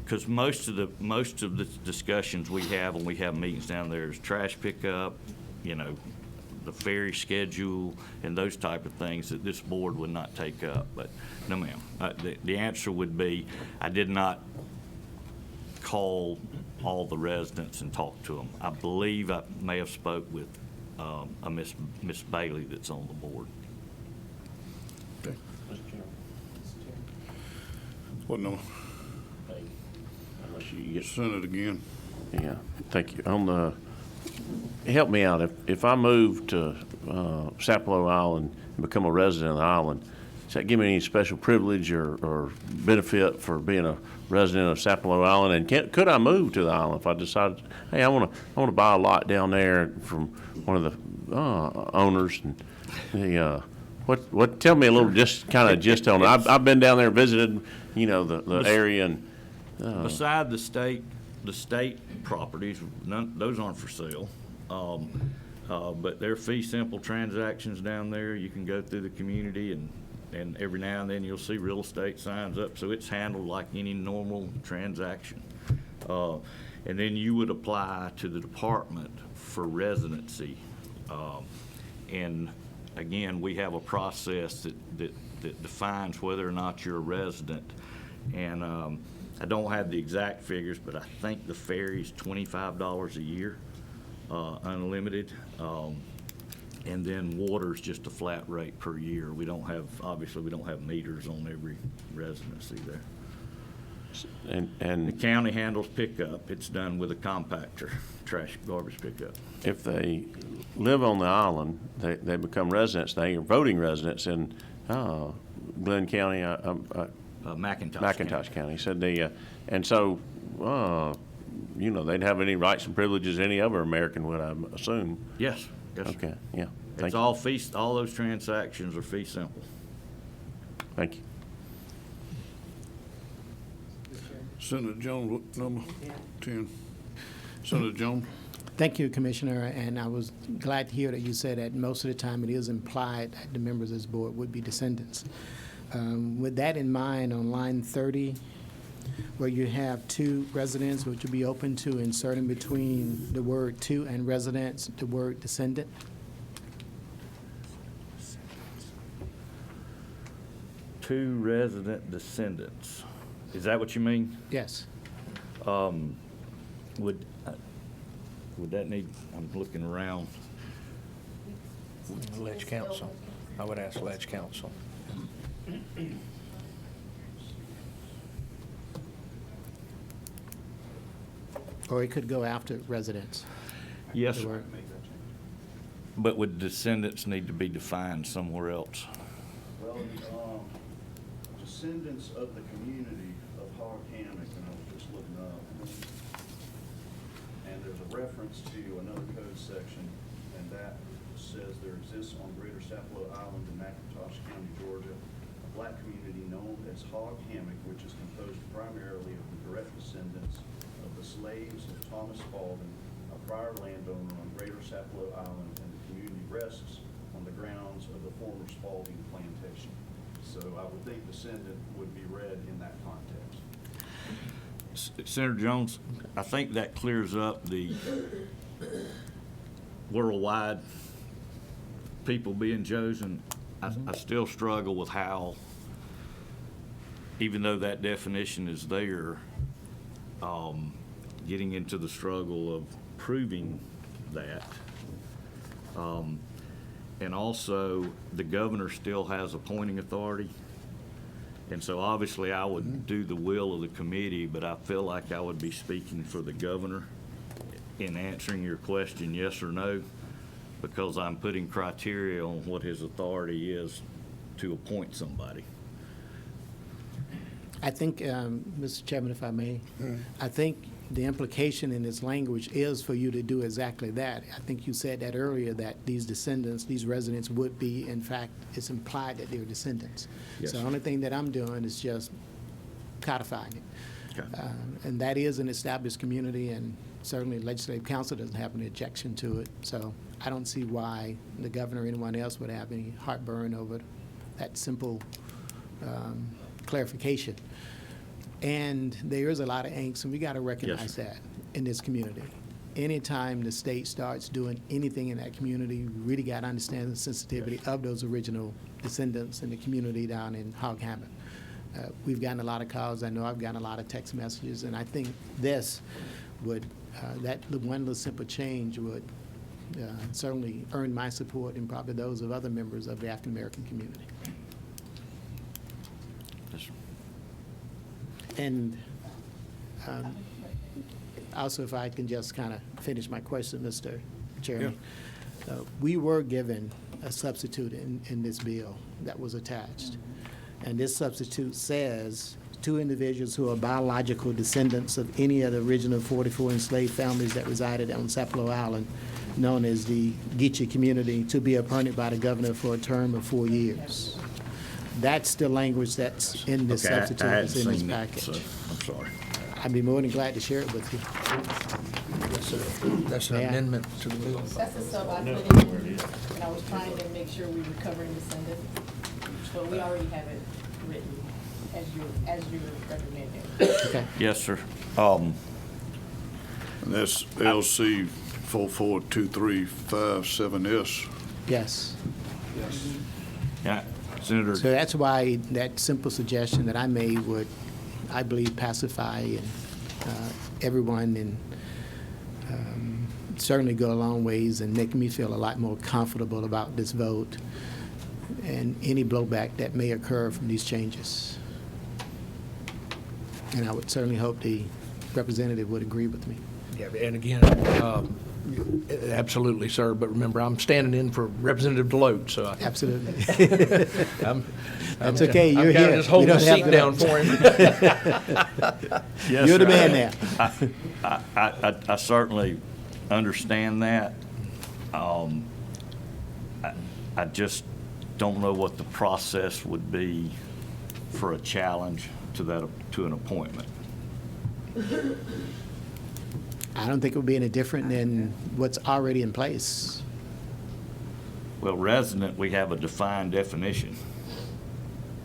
S13: because most of the discussions we have when we have meetings down there is trash pickup, you know, the ferry schedule, and those type of things that this board would not take up. But no, ma'am. The answer would be, I did not call all the residents and talk to them. I believe I may have spoke with a Miss Bailey that's on the board.
S1: Okay.
S9: Mr. Chairman,
S1: What number?
S9: hey, unless you get,
S1: Send it again.
S9: yeah, thank you. On the, help me out, if I move to Sapelo Island and become a resident of the island, does that give me any special privilege or benefit for being a resident of Sapelo Island? And could I move to the island if I decided, hey, I want to buy a lot down there from one of the owners? And the what? Tell me a little, just kind of gist on it. I've been down there, visited, you know, the area, and
S13: Beside the state properties, those aren't for sale. But they're fee simple transactions down there. You can go through the community and every now and then you'll see real estate signs up. So it's handled like any normal transaction. And then you would apply to the department for residency. And again, we have a process that defines whether or not you're a resident. And I don't have the exact figures, but I think the ferry's $25 a year, unlimited. And then water's just a flat rate per year. We don't have, obviously, we don't have meters on every residency there. The
S9: and
S13: county handles pickup. It's done with a compactor, trash garbage pickup.
S9: if they live on the island, they become residents. They are voting residents in Glenn County,
S13: McIntosh
S9: County. Said they, and so, you know, they'd have any rights and privileges any other American would, I assume.
S13: Yes, yes.
S9: Okay, yeah. Thank
S13: It's
S9: you.
S13: all fee, all those transactions are fee simple.
S9: Thank you.
S1: Senator Jones, what number? 10. Senator Jones?
S6: Thank you, Commissioner, and I was glad to hear that you said that most of the time it is implied that the members of this board would be descendants. With that in mind, on line 30, where you have two residents, would you be open to inserting between the word two and residents, the word descendant?
S13: Two resident descendants. Is that what you mean?
S6: Yes.
S13: Would that need, I'm looking around.
S8: Ledge Council. I would ask Ledge Council.
S6: Or it could go after residents.
S13: Yes,
S6: The
S13: sir.
S6: word-
S13: But would descendants need to be defined somewhere else?
S14: Well, descendants of the community of Hog Hammock, and I was just looking up. And there's a reference to another code section, and that says there exists on Greater Sapelo Island in McIntosh County, Georgia, a black community known as Hog Hammock, which is composed primarily of the direct descendants of the slaves of Thomas Spalding, a prior landowner on Greater Sapelo Island, and the community rests on the grounds of the former Spalding plantation. So I would think descendant would be read in that context.
S13: Senator Jones, I think that clears up the worldwide people being chosen. I still struggle with how, even though that definition is there, getting into the struggle of proving that. And also, the governor still has appointing authority. And so obviously I would do the will of the committee, but I feel like I would be speaking for the governor in answering your question, yes or no, because I'm putting criteria on what his authority is to appoint somebody.
S6: I think, Mr. Chairman, if I may, I think the implication in this language is for you to do exactly that. I think you said that earlier, that these descendants, these residents would be, in fact, it's implied that they're descendants.
S13: Yes,
S6: So the
S13: sir.
S6: only thing that I'm doing is just codifying it. And that is an established community, and certainly Legislative Council doesn't have any objection to it. So I don't see why the governor or anyone else would have any heartburn over that simple clarification. And there is a lot of angst, and we got to recognize that in this community. Anytime the state starts doing anything in that community, we really got to understand the sensitivity of those original descendants in the community down in Hog Hammock. We've gotten a lot of calls. I know I've gotten a lot of text messages, and I think this would, that one little simple change would certainly earn my support and probably those of other members of the African American community. And also, if I can just kind of finish my question, Mr. Chairman. We were given a substitute in this bill that was attached. And this substitute says 2 individuals who are biological descendants of any of the original 44 enslaved families that resided on Sapelo Island, known as the Geechee community, to be appointed by the governor for a term of 4 years. That's the language that's in this substitute that's in this package.
S13: I'm sorry.
S6: I'd be more than glad to share it with you.
S8: That's an amendment to the bill.
S12: That's the sub I put in, and I was trying to make sure we were covering descendants, but we already have it written as you're recommending.
S6: Okay.
S13: Yes, sir.
S1: And that's LC 442357S.
S6: Yes.
S13: Yeah, Senator.
S6: So that's why that simple suggestion that I made would, I believe, pacify everyone and certainly go a long ways and make me feel a lot more comfortable about this vote and any blowback that may occur from these changes. And I would certainly hope the representative would agree with me.
S8: Yeah, and again, absolutely, sir, but remember, I'm standing in for Representative Deloach, so I...
S6: Absolutely.
S8: That's
S6: okay, you're
S8: I'm kind
S6: here.
S8: of just holding
S6: We
S8: the
S6: don't
S8: seat
S6: have
S8: down
S6: to-
S8: for him.
S13: Yes,
S6: You're the
S13: sir.
S6: man now.
S13: I certainly understand that. I just don't know what the process would be for a challenge to an appointment.
S6: I don't think it would be any different than what's already in place.
S13: Well, resident, we have a defined definition.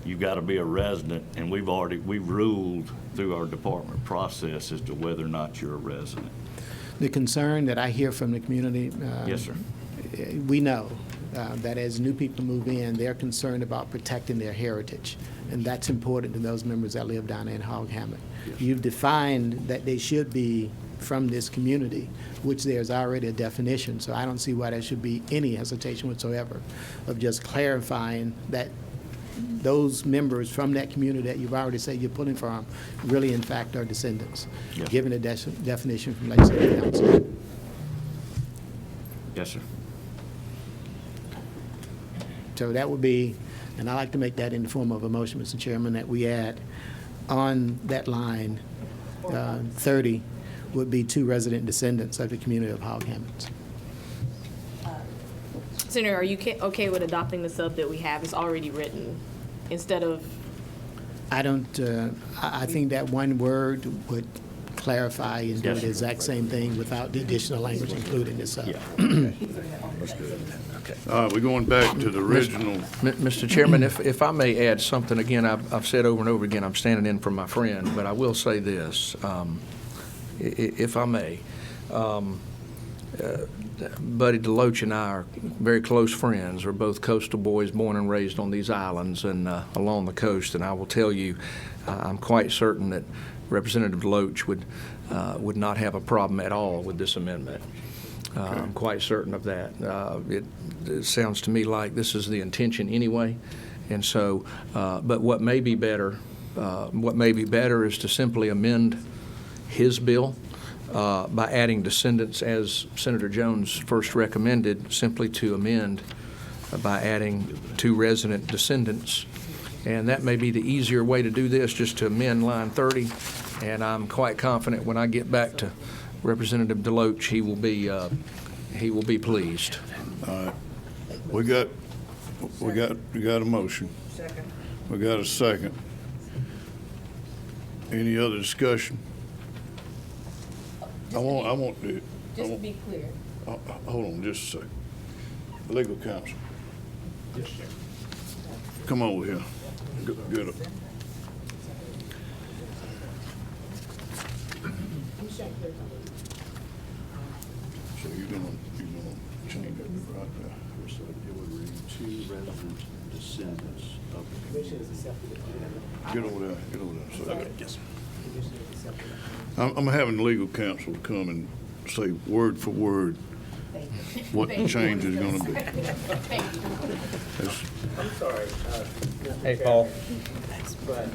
S13: You've got to be a resident, and we've ruled through our department process as to whether or not you're a resident.
S6: The concern that I hear from the community.
S13: Yes, sir.
S6: We know that as new people move in, they're concerned about protecting their heritage, and that's important to those members that live down there in Hog Hammock. You've defined that they should be from this community, which there's already a definition, so I don't see why there should be any hesitation whatsoever of just clarifying that those members from that community that you've already said you're pulling from really, in fact, are descendants,
S13: Yes.
S6: given the definition from Legislative Council.
S13: Yes, sir.
S6: So that would be, and I like to make that in the form of a motion, Mr. Chairman, that we add on that line, 30 would be 2 resident descendants of the community of Hog Hammock.
S12: Senator, are you okay with adopting the sub that we have? It's already written instead of,
S6: I don't, I think that one word would clarify and do
S13: Yes,
S6: the
S13: sir.
S6: exact same thing without the additional language included in this sub.
S1: All right, we're going back to the original.
S8: Mr. Chairman, if I may add something, again, I've said over and over again, I'm standing in for my friend, but I will say this, if I may. Buddy Deloach and I are very close friends. We're both coastal boys, born and raised on these islands and along the coast, and I will tell you, I'm quite certain that Representative Deloach would not have a problem at all with this amendment. I'm quite certain of that. It sounds to me like this is the intention anyway, and so, but what may be better is to simply amend his bill by adding descendants, as Senator Jones first recommended, simply to amend by adding 2 resident descendants. And that may be the easier way to do this, just to amend line 30. And I'm quite confident when I get back to Representative Deloach, he will be pleased.
S1: All right. We got a motion.
S11: Second.
S1: We got a second. Any other discussion? I want to,
S12: Just to be clear.
S1: hold on just a second. Legal counsel. Yes, sir. Come over here. Get up. So you're gonna change it right there.
S14: So it would read two resident descendants of the community.
S1: Get over there, So, yes. I'm having legal counsel to come and say word for word what the change is gonna be. That's-
S15: I'm sorry.
S8: Hey, Paul.
S15: But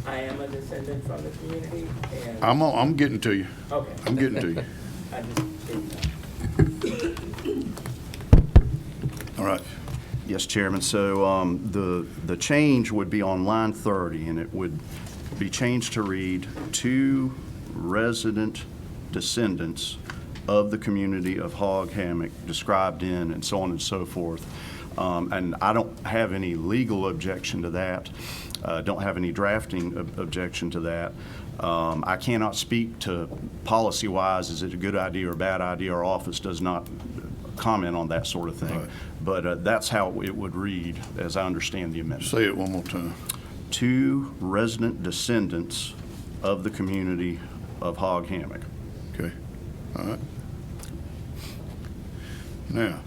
S15: I am a descendant from the community, and
S1: I'm getting to you.
S15: Okay.
S1: I'm getting to you.
S15: I just didn't know.
S1: All right.
S14: Yes, Chairman. So the change would be on line 30, and it would be changed to read, two resident descendants of the community of Hog Hammock described in, and so on and so forth. And I don't have any legal objection to that. Don't have any drafting objection to that. I cannot speak to policy-wise, is it a good idea or a bad idea? Our office does not comment on that sort of thing.
S1: Right.
S14: But that's how it would read, as I understand the amendment.
S1: Say it one more time.
S14: Two resident descendants of the community of Hog Hammock.
S1: Okay. All right. Now,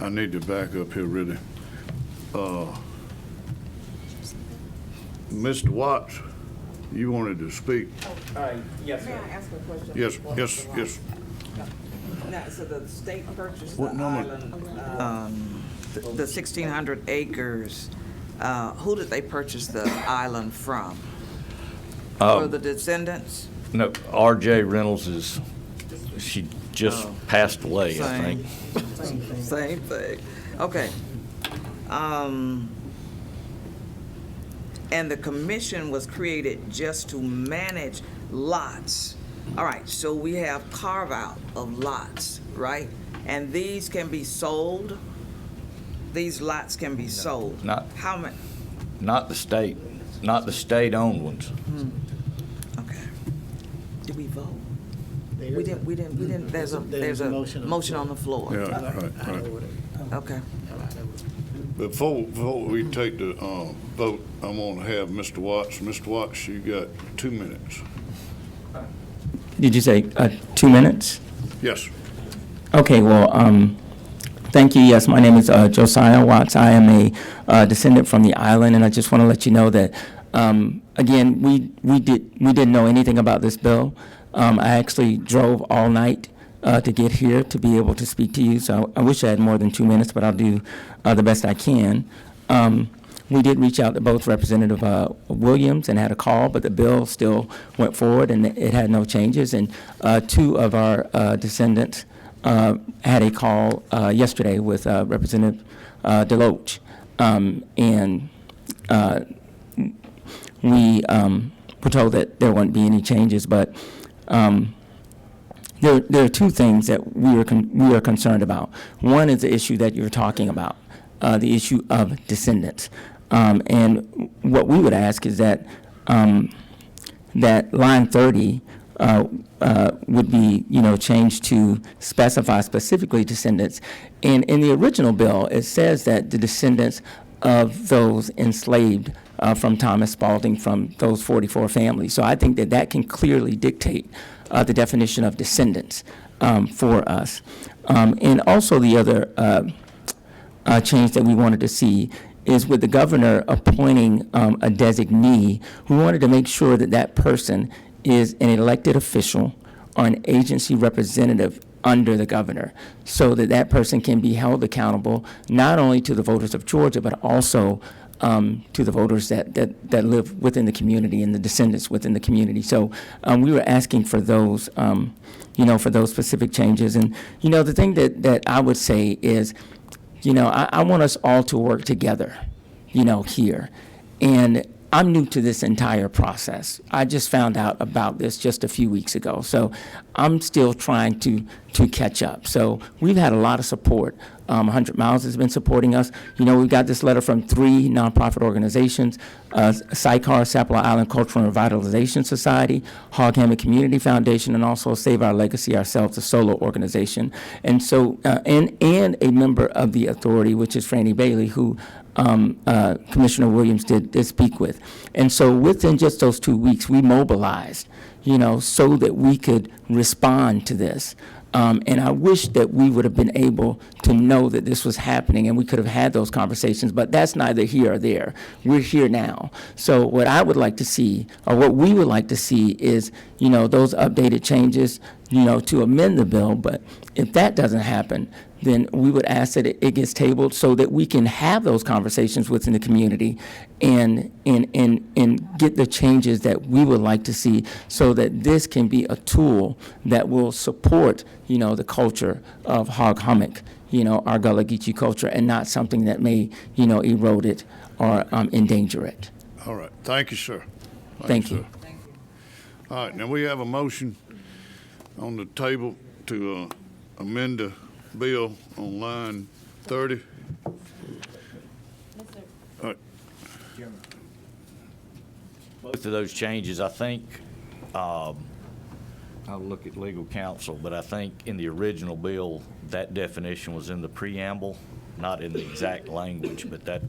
S1: I need to back up here really. Mr. Watts, you wanted to speak.
S15: Yes,
S11: May
S15: sir.
S11: I ask a question?
S1: Yes, yes.
S11: Now, so the state purchased the
S1: What number?
S11: island, the 1,600 acres. Who did they purchase the island from? Were the descendants?
S13: No, R.J. Reynolds she just passed away, I think.
S11: Same thing. Okay. And the commission was created just to manage lots. All right, so we have carve-out of lots, right? And these can be sold? These lots can be sold?
S13: Not-
S11: How many?
S13: Not the state-owned ones.
S11: Okay. Did we vote? We didn't, there's a motion on the floor.
S1: Yeah, right.
S11: Okay.
S1: Before we take the vote, I'm going to have Mr. Watts. Mr. Watts, you got 2 minutes.
S15: Did you say 2 minutes?
S1: Yes.
S15: Okay, well, thank you. Yes, my name is Josiah Watts. I am a descendant from the island, and I just want to let you know that, again, we didn't know anything about this bill. I actually drove all night to get here to be able to speak to you, so I wish I had more than 2 minutes, but I'll do the best I can. We did reach out to both Representative Williams and had a call, but the bill still went forward and it had no changes. And two of our descendants had a call yesterday with Representative Deloach. And we were told that there wouldn't be any changes, but there are two things that we are concerned about. One is the issue that you're talking about, the issue of descendants. And what we would ask is that that line 30 would be, changed to specify specifically descendants. And in the original bill, it says that the descendants of those enslaved from Thomas Spalding, from those 44 families. So I think that that can clearly dictate the definition of descendants for us. And also the other change that we wanted to see is with the governor appointing a designee, we wanted to make sure that that person is an elected official or an agency representative under the governor, so that that person can be held accountable not only to the voters of Georgia, but also to the voters that live within the community and the descendants within the community. So we were asking for those, for those specific changes. And, the thing that I would say is, I want us all to work together, here. And I'm new to this entire process. I just found out about this just a few weeks ago. So I'm still trying to catch up. So we've had a lot of support 100 Miles has been supporting us. You know, we've got this letter from 3 nonprofit organizations, SICAR, Sapelo Island Cultural and Revitalization Society, Hog Hammock Community Foundation, and also Save Our Legacy ourselves, a solo organization. And so, and a member of the authority, which is Franny Bailey, who Commissioner Williams did speak with. And so within just those 2 weeks, we mobilized, you know, so that we could respond to this. And I wish that we would have been able to know that this was happening and we could have had those conversations, but that's neither here or there. We're here now. So what I would like to see, or what we would like to see is, you know, those updated changes, you know, to amend the bill. But if that doesn't happen, then we would ask that it gets tabled so that we can have those conversations within the community and get the changes that we would like to see so that this can be a tool that will support, you know, the culture of Hog Hammock, you know, our Gullah Geechee culture, and not something that may, you know, erode it or endanger it.
S1: All right. Thank you, sir.
S15: Thank you.
S1: Sir. All right. Now, we have a motion on the table to amend the bill on line 30. All right.
S13: Both of those changes, I think, I'll look at legal counsel, but I think in the original bill, that definition was in the preamble, not in the exact language, but that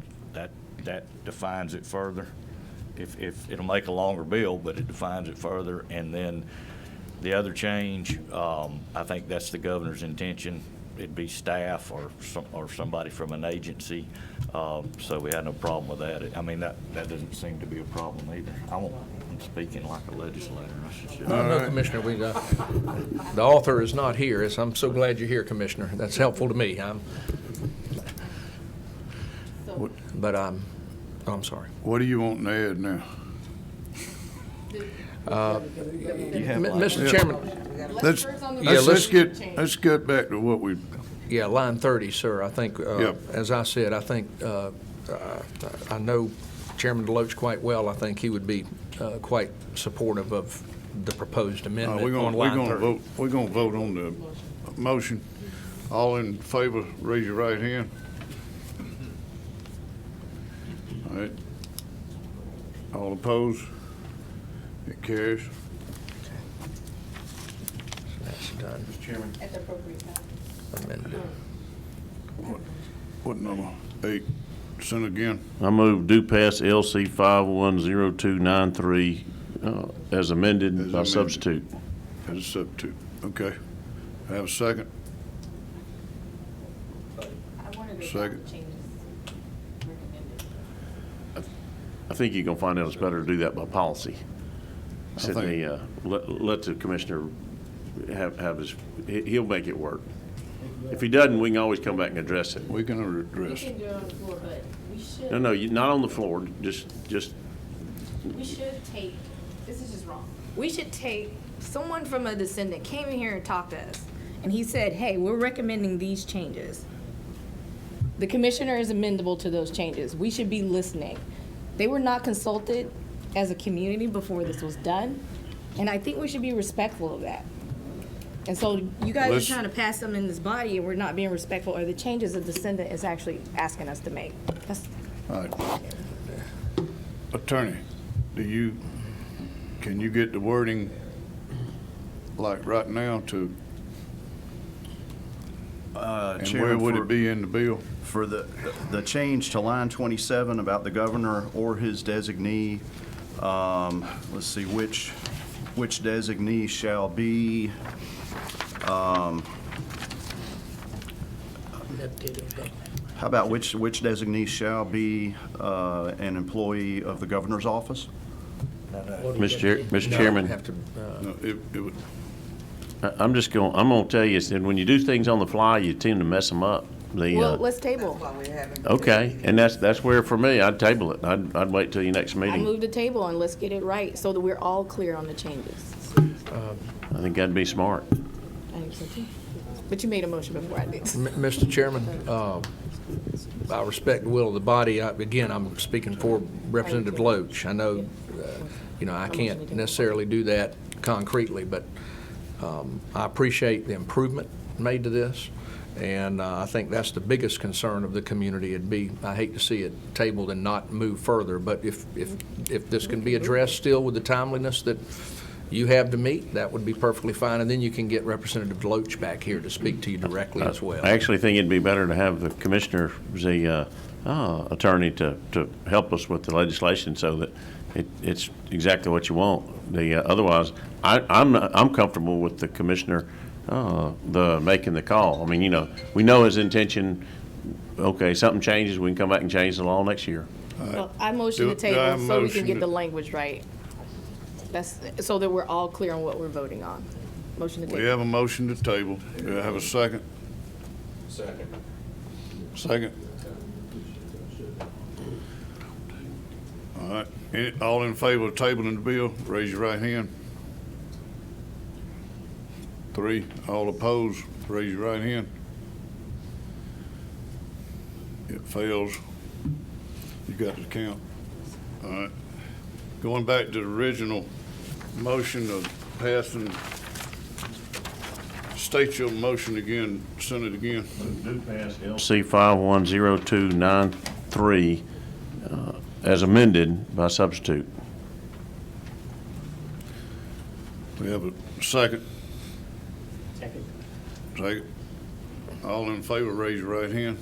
S13: defines it further. If it'll make a longer bill, but it defines it further. And then the other change, I think that's the governor's intention. It'd be staff or somebody from an agency, so we had no problem with that. I mean, that doesn't seem to be a problem either. I'm speaking like a legislator. I should.
S8: No, Commissioner, the author is not here. I'm so glad you're here, Commissioner. That's helpful to me. I'm sorry.
S1: What do you want to add now?
S8: Mr. Chairman.
S1: Let's get back to what we.
S8: Yeah, line 30, sir. I think, as I said, I think I know Chairman Deloach quite well. I think he would be quite supportive of the proposed amendment on line 30.
S1: We're going to vote on the motion. All in favor, raise your right hand. All right. All opposed? It carries.
S8: That's done.
S1: Mr. Chairman.
S12: At the appropriate time.
S8: Amended.
S1: What number? 8. Send again.
S9: I move due pass LC 510293 as amended by substitute.
S1: As a substitute. Okay. I have a second. Second.
S9: I think you're going to find out it's better to do that by policy. Let the commissioner have his, he'll make it work. If he doesn't, we can always come back and address it.
S1: We can address it.
S12: We can do it on the floor, but we should.
S9: No, not on the floor, just.
S12: We should take, this is just wrong. We should take, someone from a descendant came in here and talked to us, and he said, hey, we're recommending these changes. The commissioner is amendable to those changes. We should be listening. They were not consulted as a community before this was done, and I think we should be respectful of that. And so you guys are trying to pass them in this body, and we're not being respectful of the changes the descendant is actually asking us to make.
S1: All right. Attorney, can you get the wording like right now to, and where would it be in the bill?
S14: For the change to line 27 about the governor or his designee, let's see, which designee shall be, how about which designee shall be an employee of the governor's office?
S9: Mr. Chairman.
S1: No, it would.
S9: I'm going to tell you, that when you do things on the fly, you tend to mess them up.
S12: Well, let's table.
S9: Okay, and that's where, for me, I'd table it. I'd wait till your next
S12: I
S9: meeting.
S12: move the table and let's get it right so that we're all clear on the changes.
S9: I think that'd be smart.
S12: I think so too. But you made a motion before I did.
S8: Mr. Chairman, I respect the will of the body. Again, I'm speaking for Representative Loach. I know, I can't necessarily do that concretely, but I appreciate the improvement made to this. And I think that's the biggest concern of the community. I hate to see it tabled and not move further, but if this can be addressed still with the timeliness that you have to meet, that would be perfectly fine. And then you can get Representative Deloach back here to speak to you directly as well.
S9: I actually think it'd be better to have the commissioner, the attorney, to help us with the legislation so that it's exactly what you want. Otherwise, I'm comfortable with the commissioner making the call. I mean, you know, we know his intention. Okay, something changes, we can come back and change the law next year.
S12: Well, I motion to
S1: Do I have
S12: table
S1: a
S12: so we
S1: motion
S12: can get
S1: to-
S12: the language right. That's, so that we're all clear on what we're voting on. Motion to
S1: We
S12: table.
S1: have a motion to table. Do I have a second? Second. All right. All in favor of tabling the bill, raise your right hand. 3. All opposed, raise your right hand. It fails. You got the count. All right. Going back to the original motion of passing, state your motion again, send it again.
S9: LC 510293 as amended by substitute.
S1: We have a second. Second. All in favor, raise your right hand.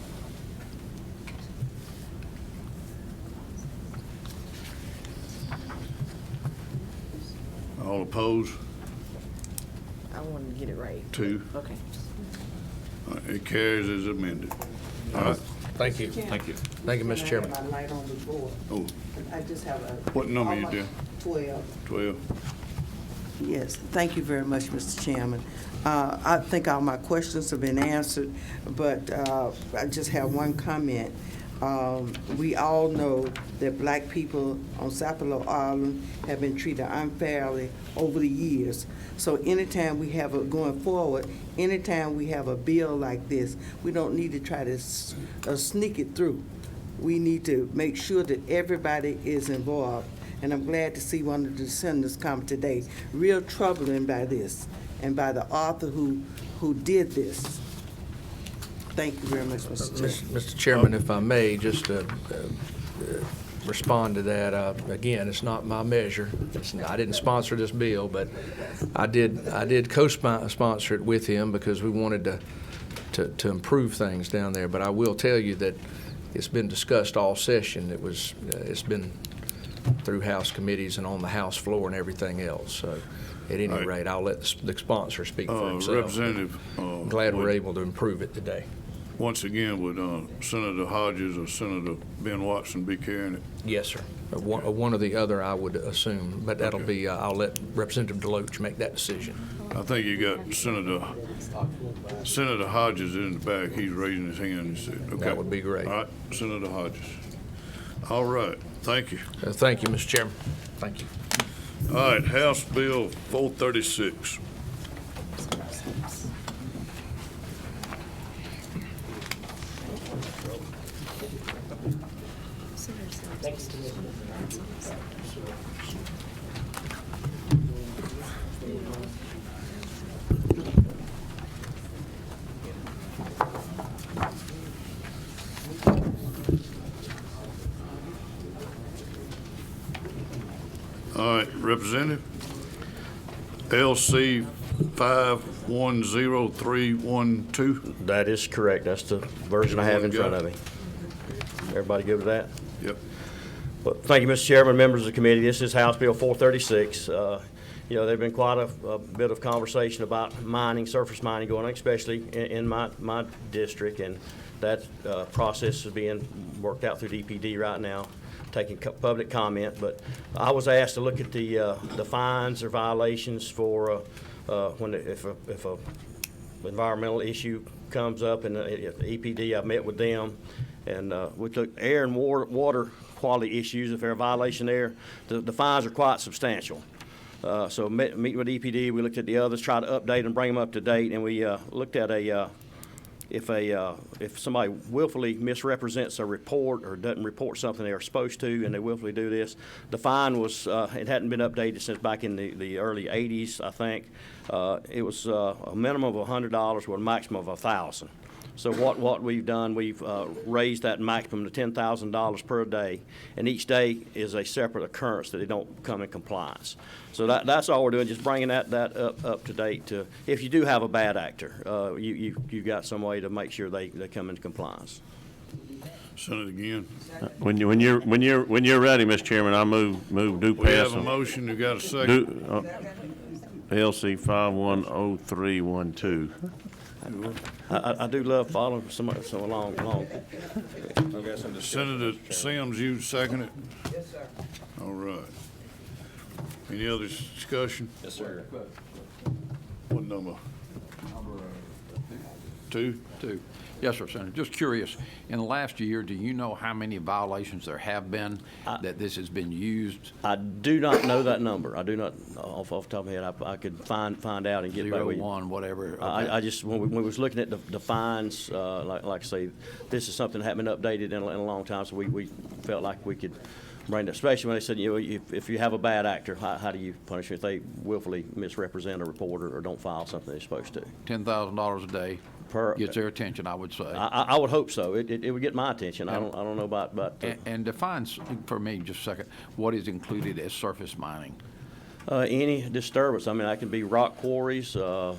S1: All opposed?
S12: I wanted to get it right.
S1: 2.
S12: Okay.
S1: All right, it carries as amended. All right.
S8: Thank you.
S4: Thank you.
S8: Thank you, Mr. Chairman.
S16: My light on the board.
S1: Oh,
S16: I just have a.
S1: what number you doing?
S16: 12.
S1: 12.
S16: Yes, thank you very much, Mr. Chairman. I think all my questions have been answered, but I just have one comment. We all know that black people on Sapelo Island have been treated unfairly over the years. So anytime we have going forward, anytime we have a bill like this, we don't need to try to sneak it through. We need to make sure that everybody is involved. And I'm glad to see one of the senators come today. Real troubling by this and by the author who did this. Thank you very much, Mr. Chairman.
S8: Mr. Chairman, if I may, just to respond to that, again, it's not my measure. I didn't sponsor this bill, but I did co-sponsor it with him because we wanted to improve things down there. But I will tell you that it's been discussed all session. It's been through House committees and on the House floor and everything else. So at any rate, I'll let the sponsor speak for himself.
S1: Representative.
S8: Glad we're able to improve it today.
S1: Once again, would Senator Hodges or Senator Ben Watson be carrying it?
S8: Yes, sir. One or the other, I would assume, but that'll be, I'll let Representative Deloach make that decision.
S1: I think you got Senator Hodges in the back. He's raising his hand. He said, okay.
S8: That would be great.
S1: All right, Senator Hodges. All right, thank you.
S8: Thank you, Mr. Chairman. Thank you.
S1: All right, House Bill 436. All right, Representative, LC 510312.
S17: That is correct. That's the version I have in front of me. Everybody good with that?
S1: Yep.
S17: Well, thank you, Mr. Chairman, members of the committee. This is House Bill 436. You know, there's been quite a bit of conversation about mining, surface mining going on, especially in my district, and that process is being worked out through DPD right now, taking public comment. But I was asked to look at the fines or violations for if a environmental issue comes up, and if the EPD, I've met with them, and we took air and water quality issues. If there's a violation there, the fines are quite substantial. So meeting with EPD, we looked at the others, tried to update and bring them up to date, and we looked at if somebody willfully misrepresents a report or doesn't report something they are supposed to, and they willfully do this, the fine was it hadn't been updated since back in the early '80s, I think. It was a minimum of $100 with a maximum of $1,000. So what we've done, we've raised that maximum to $10,000 per day, and each day is a separate occurrence that they don't come in compliance. So that's all we're doing, just bringing that up to date. To if you do have a bad actor, you got some way to make sure they come into compliance.
S1: Send it again.
S9: When you're ready, Mr. Chairman, I move do
S1: We have
S9: pass.
S1: a motion, you got a second?
S9: LC 510312.
S17: I do love following some along.
S1: Senator Sims, you second it?
S11: Yes, sir.
S1: All right. Any other discussion?
S3: Yes, sir.
S1: What number? Two?
S18: Two. Yes, sir, Senator. Just curious, in the last year, do you know how many violations there have been that this has been used?
S17: I do not know that number. I do not, off the top of my head, I could find out and get back with you.
S18: 01, whatever. Okay.
S17: I just, when we was looking at the fines, like I say, this is something that hadn't been updated in a long time, so we felt like we could bring it, especially when they said, you know, if you have a bad actor, how do you punish them if they willfully misrepresent a reporter or don't file something they're supposed to?
S18: $10,000 a day gets their attention, I would say.
S17: I would hope so. It would get my attention. I don't know about.
S18: And define for me just a second what is included as surface mining.
S17: Any disturbance. I mean, that can be rock quarries, the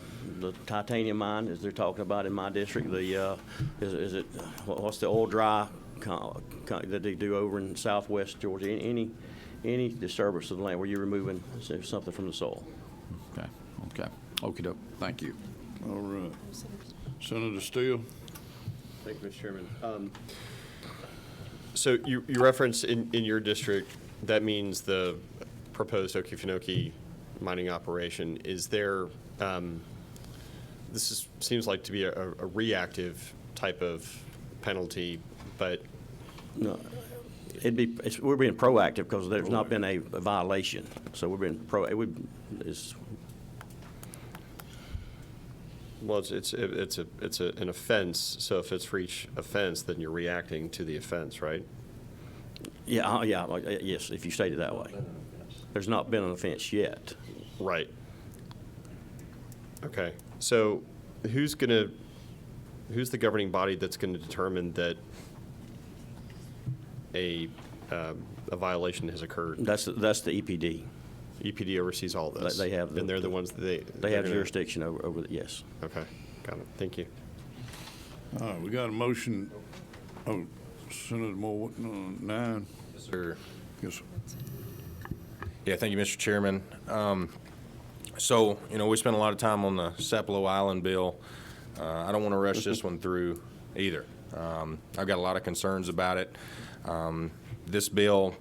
S17: titanium mine, as they're talking about in my district. The is it what's the oil dry that they do over in southwest Georgia? Any disturbance of the land where you're removing something from the soil.
S18: Okay. Okie doke. Thank you.
S1: All right. Senator Steele?
S3: Thank you, Mr. Chairman. So you reference in your district, that means the proposed Okefenokee mining operation. Is there, seems like to be a reactive type of penalty, but.
S17: No, we're being proactive because there's not been a violation. So we're being
S3: Well, it's an offense. So if it's for each offense, then you're reacting to the offense, right?
S17: Yeah, yes. If you state it that way, there's not been an offense yet.
S3: Right. Okay. So who's the governing body that's going to determine that a violation has occurred?
S17: That's the EPD.
S3: EPD oversees all this.
S17: They have,
S3: and they're the ones that
S17: they have jurisdiction over it. Yes.
S3: Okay, got it. Thank you.
S1: All right, we got a motion. Oh, Senator Moore, 9.
S19: Yes, sir.
S1: Yes, sir.
S19: Yeah, thank you, Mr. Chairman. So, we spent a lot of time on the Sapelo Island bill. I don't want to rush this one through either. I've got a lot of concerns about it. This bill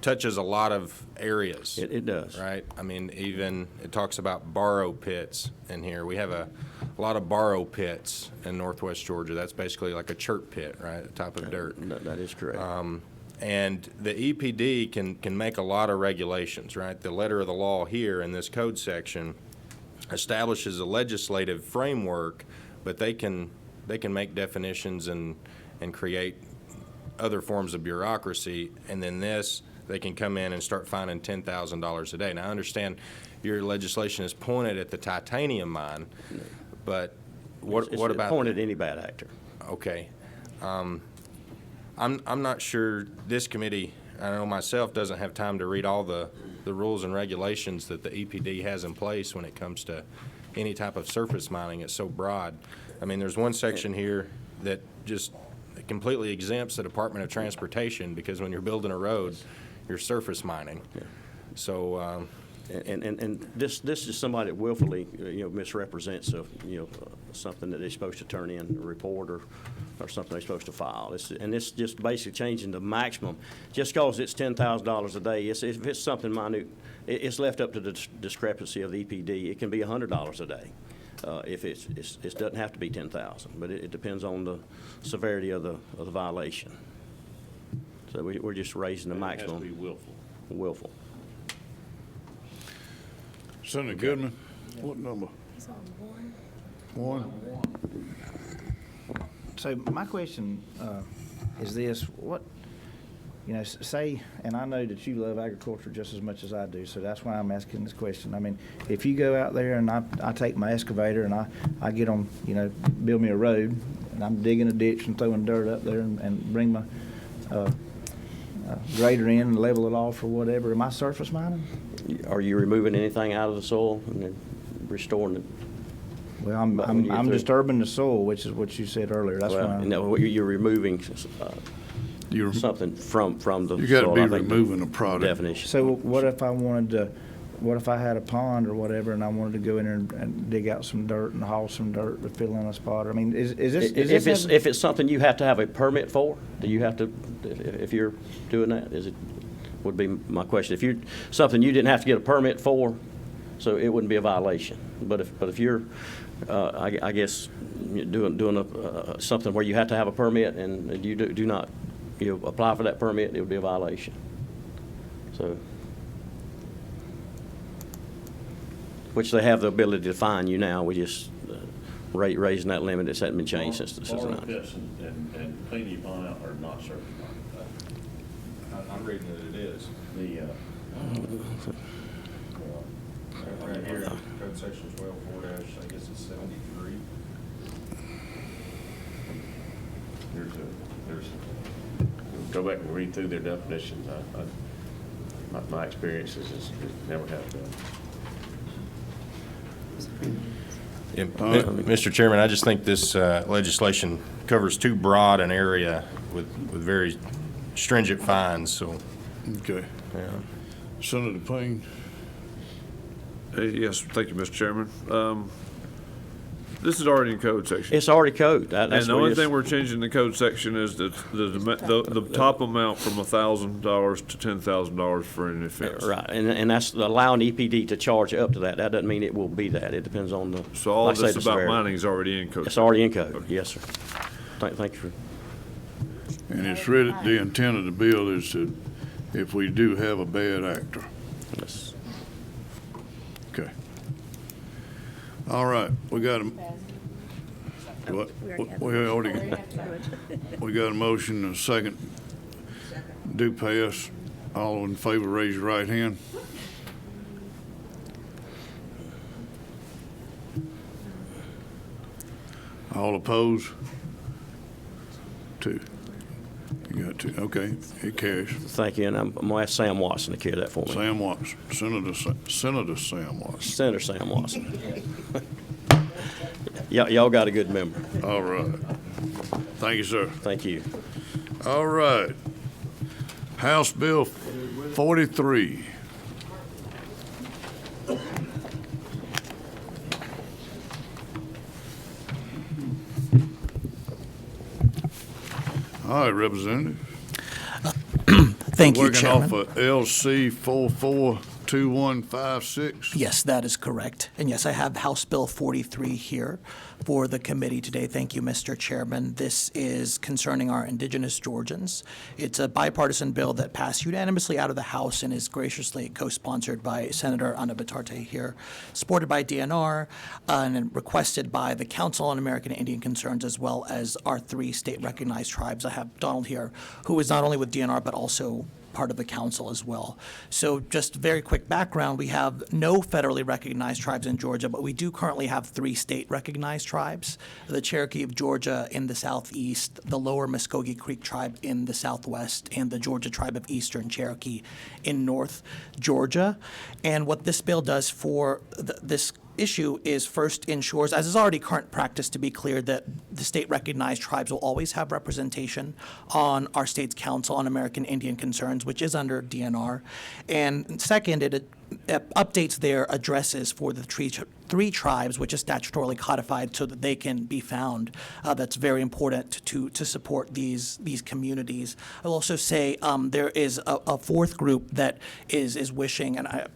S19: touches a lot of areas.
S17: It does.
S19: Right? I mean, even it talks about borrow pits in here. We have a lot of borrow pits in northwest Georgia. That's basically like a chert pit, right, at the top of dirt.
S17: That is correct.
S19: And the EPD can make a lot of regulations, right? The letter of the law here in this code section establishes a legislative framework, but they can make definitions and create other forms of bureaucracy, and then they can come in and start fining $10,000 a day. Now, I understand your legislation is pointed at the titanium mine, but what about?
S17: It's pointed at any bad actor.
S19: Okay. I'm not sure this committee, I know myself, doesn't have time to read all the rules and regulations that the EPD has in place when it comes to any type of surface mining. It's so broad. I mean, there's one section here that just completely exempts the Department of Transportation because when you're building a road, you're surface mining.
S17: Yeah.
S19: So,
S17: and this is somebody that willfully misrepresents something that they're supposed to turn in a report or something they're supposed to file. It's just basically changing the maximum. Just because it's $10,000 a day, if it's something minute, it's left up to the discrepancy of the EPD. It can be $100 a day. If it doesn't have to be 10,000, but it depends on the severity of the violation. So we're just raising the maximum.
S9: It has to be willful.
S17: Willful.
S1: Senator Goodman, what number? One.
S20: So my question is this: what, say, and I know that you love agriculture just as much as I do, so that's why I'm asking this question. I mean, if you go out there and I take my excavator and I get on, build me a road, and I'm digging a ditch and throwing dirt up there and bring my grader in and level it off or whatever, am I surface mining?
S17: Are you removing anything out of the soil and then restoring it?
S20: Well,
S17: When you get
S20: I'm
S17: through?
S20: disturbing the soil, which is what you said earlier. That's
S17: Well,
S20: why.
S17: no, you're removing something from the
S1: You gotta
S17: soil,
S1: be
S17: I think the
S1: removing a product.
S17: definition.
S20: So what if I wanted to, what if I had a pond or whatever and I wanted to go in there and dig out some dirt and haul some dirt to fill in a spot? I mean, is this?
S17: If it's something you have to have a permit for, do you have to, if you're doing that, would be my question. If you're, something you didn't have to get a permit for, so it wouldn't be a violation. But if you're, I guess, doing something where you have to have a permit and you do not, apply for that permit, it would be a violation. So, which they have the ability to fine you now. We just raising that limit. It hasn't been changed since the
S9: Borrowing
S17: 90s.
S9: pits and cleaning your pond out are not certified.
S19: I'm reading that it is.
S9: The,
S19: Right here, code section 12-4-, I guess it's 73.
S9: go back and read through their definitions. My experience is it's never have done.
S19: Mr. Chairman, I just think this legislation covers too broad an area with very stringent fines, so.
S1: Okay.
S19: Yeah.
S1: Senator Payne?
S7: Yes, thank you, Mr. Chairman. This is already in code section.
S17: It's already code.
S7: And the only thing we're changing in the code section is that the top amount from $1,000 to $10,000 for any offense.
S17: Right, and that's allowing EPD to charge up to that. That doesn't mean it will be that. It depends on the.
S7: So all
S17: like I say,
S7: this
S17: the
S7: about
S17: severity.
S7: mining is already in code.
S17: It's already in code. Yes, sir. Thank you for.
S1: And it's really, the intent of the bill is that if we do have a bad actor.
S17: Yes.
S1: Okay. All right, we got a, we got a motion and a second. Do pass. All in favor, raise your right hand. All opposed? Two. You got two. Okay, it carries.
S17: Thank you, and I'm going to ask Sam Watson to carry that for me.
S1: Sam Watson, Senator Sam Watson.
S17: Senator Sam Watson. Y'all got a good member.
S1: All right. Thank you, sir.
S17: Thank you.
S1: All right. House Bill 43. All right, Representative.
S21: Thank you, Chairman.
S1: Working off of LC 442156.
S21: Yes, that is correct. And yes, I have House Bill 43 here for the committee today. Thank you, Mr. Chairman. This is concerning our indigenous Georgians. It's a bipartisan bill that passed unanimously out of the House and is graciously co-sponsored by Senator Ana Bitarte here, supported by DNR, and requested by the Council on American Indian Concerns, as well as our 3 state-recognized tribes. I have Donald here, who is not only with DNR, but also part of the council as well. So just very quick background, we have no federally recognized tribes in Georgia, but we do currently have 3 state-recognized tribes: the Cherokee of Georgia in the southeast, the Lower Muskogee Creek tribe in the southwest, and the Georgia Tribe of Eastern Cherokee in North Georgia. And what this bill does for this issue is first ensures, as is already current practice, to be clear, that the state-recognized tribes will always have representation on our state's Council on American Indian Concerns, which is under DNR. And second, it updates their addresses for the 3 tribes, which is statutorily codified so that they can be found. That's very important to support these communities. I'll also say there is a 4th group that is wishing, and I'm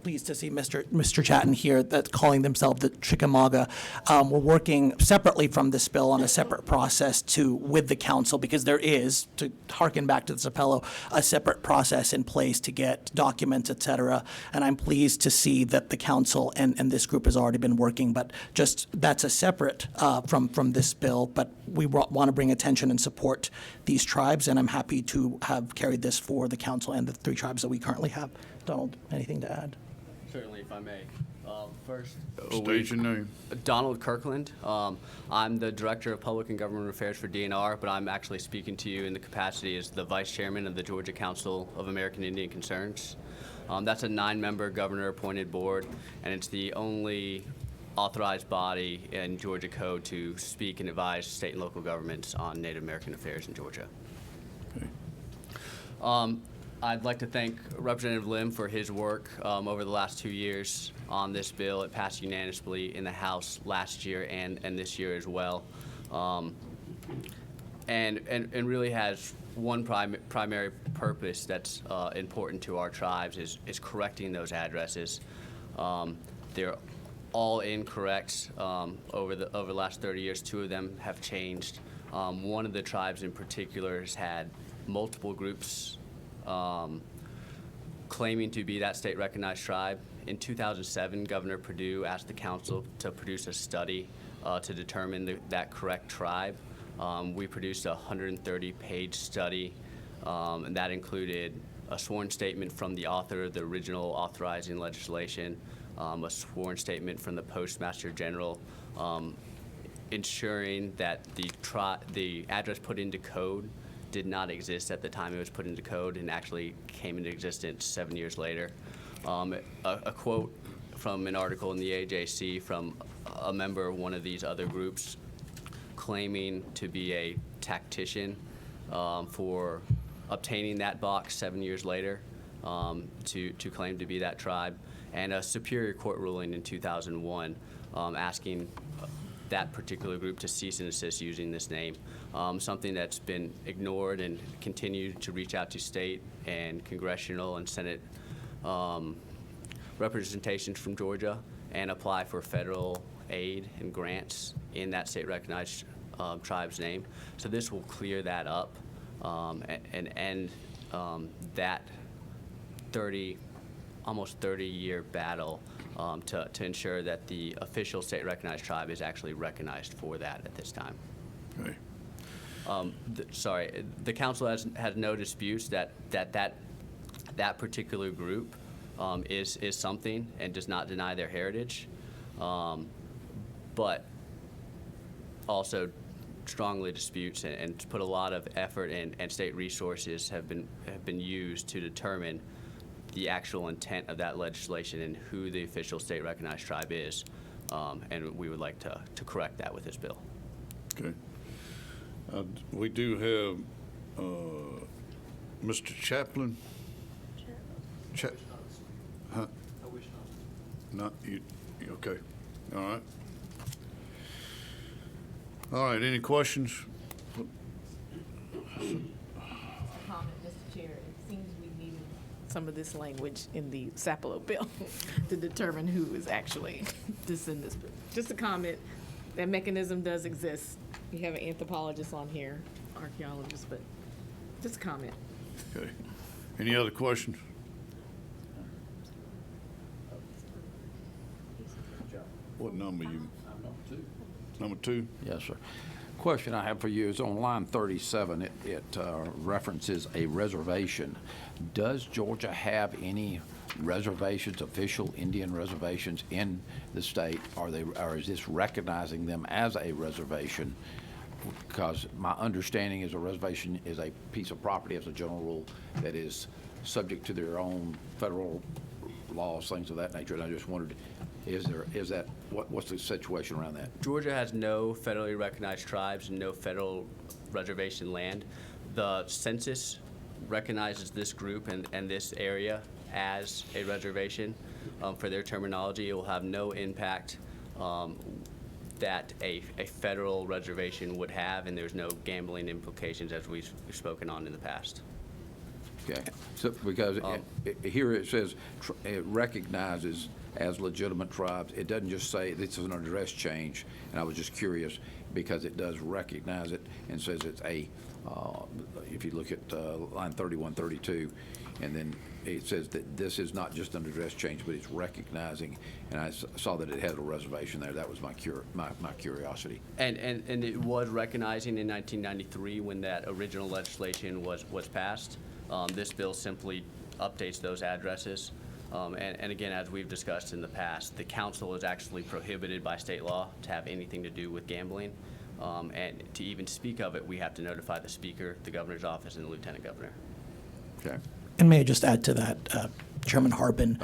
S21: pleased to see Mr. Chatton here, that's calling themselves the Chickamauga. We're working separately from this bill on a separate process with the council, because there is, to harken back to the Sapelo, a separate process in place to get documents, et cetera. And I'm pleased to see that the council and this group has already been working, but just that's a separate from this bill. But we want to bring attention and support these tribes, and I'm happy to have carried this for the council and the 3 tribes that we currently have. Donald, anything to add?
S5: Certainly, if I may. First,
S1: State your name.
S5: Donald Kirkland. I'm the Director of Public and Government Affairs for DNR, but I'm actually speaking to you in the capacity as the Vice Chairman of the Georgia Council of American Indian Concerns. That's a 9-member governor-appointed board, and it's the only authorized body in Georgia code to speak and advise state and local governments on Native American affairs in Georgia. I'd like to thank Representative Lim for his work over the last 2 years on this bill. It passed unanimously in the House last year and this year as well. And really has one primary purpose that's important to our tribes is correcting those addresses. They're all incorrect over the last 30 years. 2 of them have changed. One of the tribes in particular has had multiple groups claiming to be that state-recognized tribe. In 2007, Governor Perdue asked the council to produce a study to determine that correct tribe. We produced a 130-page study, and that included a sworn statement from the author of the original authorizing legislation, a sworn statement from the Postmaster General, ensuring that the address put into code did not exist at the time it was put into code and actually came into existence 7 years later. A quote from an article in the AJC from a member of one of these other groups claiming to be a tactician for obtaining that box 7 years later to claim to be that tribe, and a Superior Court ruling in 2001 asking that particular group to cease and desist using this name, something that's been ignored and continued to reach out to state and congressional and Senate representations from Georgia and apply for federal aid and grants in that state-recognized tribe's name. So this will clear that up and end that almost 30-year battle to ensure that the official state-recognized tribe is actually recognized for that at this time.
S1: Okay.
S5: The council has no disputes that particular group is something and does not deny their heritage, but also strongly disputes and put a lot of effort and state resources have been used to determine the actual intent of that legislation and who the official state-recognized tribe is, and we would like to correct that with this bill.
S1: Okay. We do have Mr. Chaplin. Huh?
S22: I wish not.
S1: Not you. Okay. All right. All right. Any questions?
S12: Comment, Mr. Chair. It seems we needed some of this language in the Sapelo bill to determine who is actually descendants. Just a comment. That mechanism does exist. We have an anthropologist on here, archaeologist, but just a comment.
S1: Okay. Any other questions? What number you?
S18: I'm number 2.
S1: Number 2?
S18: Yes, sir. Question I have for you is on line 37, it references a reservation. Does Georgia have any reservations, official Indian reservations in the state? Or is this recognizing them as a reservation? Because my understanding is a reservation is a piece of property as a general rule that is subject to their own federal laws, things of that nature. And I just wondered, what's the situation around that?
S5: Georgia has no federally recognized tribes and no federal reservation land. The census recognizes this group and this area as a reservation. For their terminology, it will have no impact that a federal reservation would have, and there's no gambling implications as we've spoken on in the past.
S18: Okay, so because here it says it recognizes as legitimate tribes. It doesn't just say this is an address change, and I was just curious because it does recognize it and says it's if you look at line 31, 32, and then it says that this is not just an address change, but it's recognizing, and I saw that it had a reservation there. That was my curiosity.
S5: And it was recognizing in 1993 when that original legislation was passed. This bill simply updates those addresses. And again, as we've discussed in the past, the council is actually prohibited by state law to have anything to do with gambling. And to even speak of it, we have to notify the speaker, the governor's office, and the lieutenant governor.
S18: Okay.
S21: And may I just add to that, Chairman Harbin,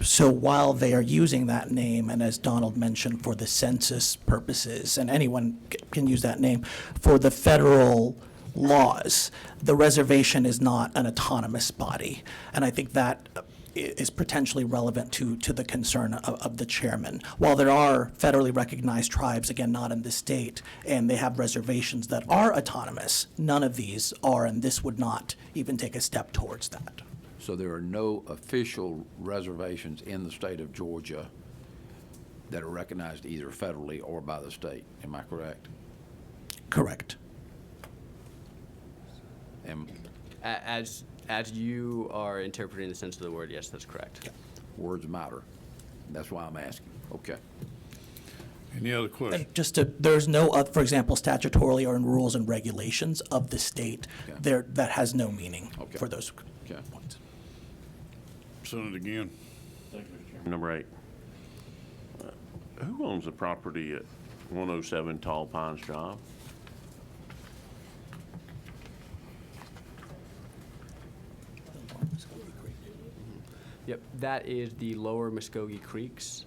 S21: so while they are using that name, and as Donald mentioned, for the census purposes, and anyone can use that name, for the federal laws, the reservation is not an autonomous body. And I think that is potentially relevant to the concern of the chairman. While there are federally recognized tribes, again, not in the state, and they have reservations that are autonomous, none of these are, and this would not even take a step towards that.
S18: So there are no official reservations in the state of Georgia that are recognized either federally or by the state. Am I correct?
S21: Correct.
S18: And
S5: As you are interpreting the sense of the word, yes, that's correct.
S18: words matter. That's why I'm asking. Okay.
S1: Any other questions?
S21: And just to, there's no, for example, statutorily or in rules and regulations of the state, there, that has no meaning for those points.
S1: Send it again.
S9: Number 8. Who owns the property at 107 Tall Pines Drive?
S5: Yep, that is the Lower Muskogee Creeks.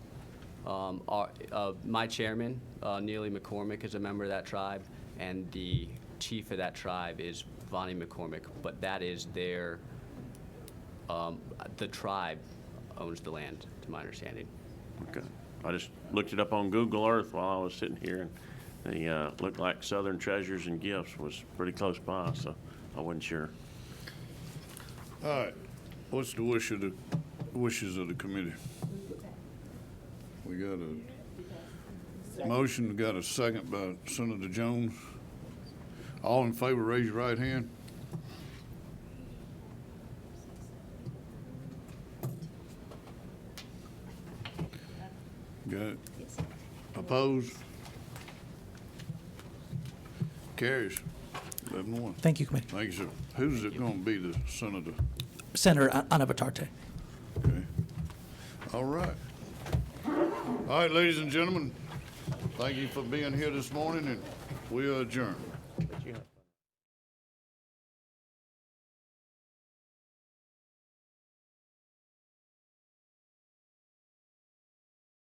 S5: My chairman, Neely McCormick, is a member of that tribe, and the chief of that tribe is Vonnie McCormick, but that is their, the tribe owns the land, to my understanding.
S9: Okay. I just looked it up on Google Earth while I was sitting here, and the looked like Southern Treasures and Gifts was pretty close by, so I wasn't sure.
S1: All right, what's the wishes of the committee? We got a motion, we got a second by Senator Jones. All in favor, raise your right hand. Got it? Opposed? Carries. 11-1.
S21: Thank you, Committee.
S1: Thank you, sir. Who's it gonna be, the senator?
S21: Senator Anavatarte.
S1: Okay. All right. All right, ladies and gentlemen, thank you for being here this morning, and we adjourn.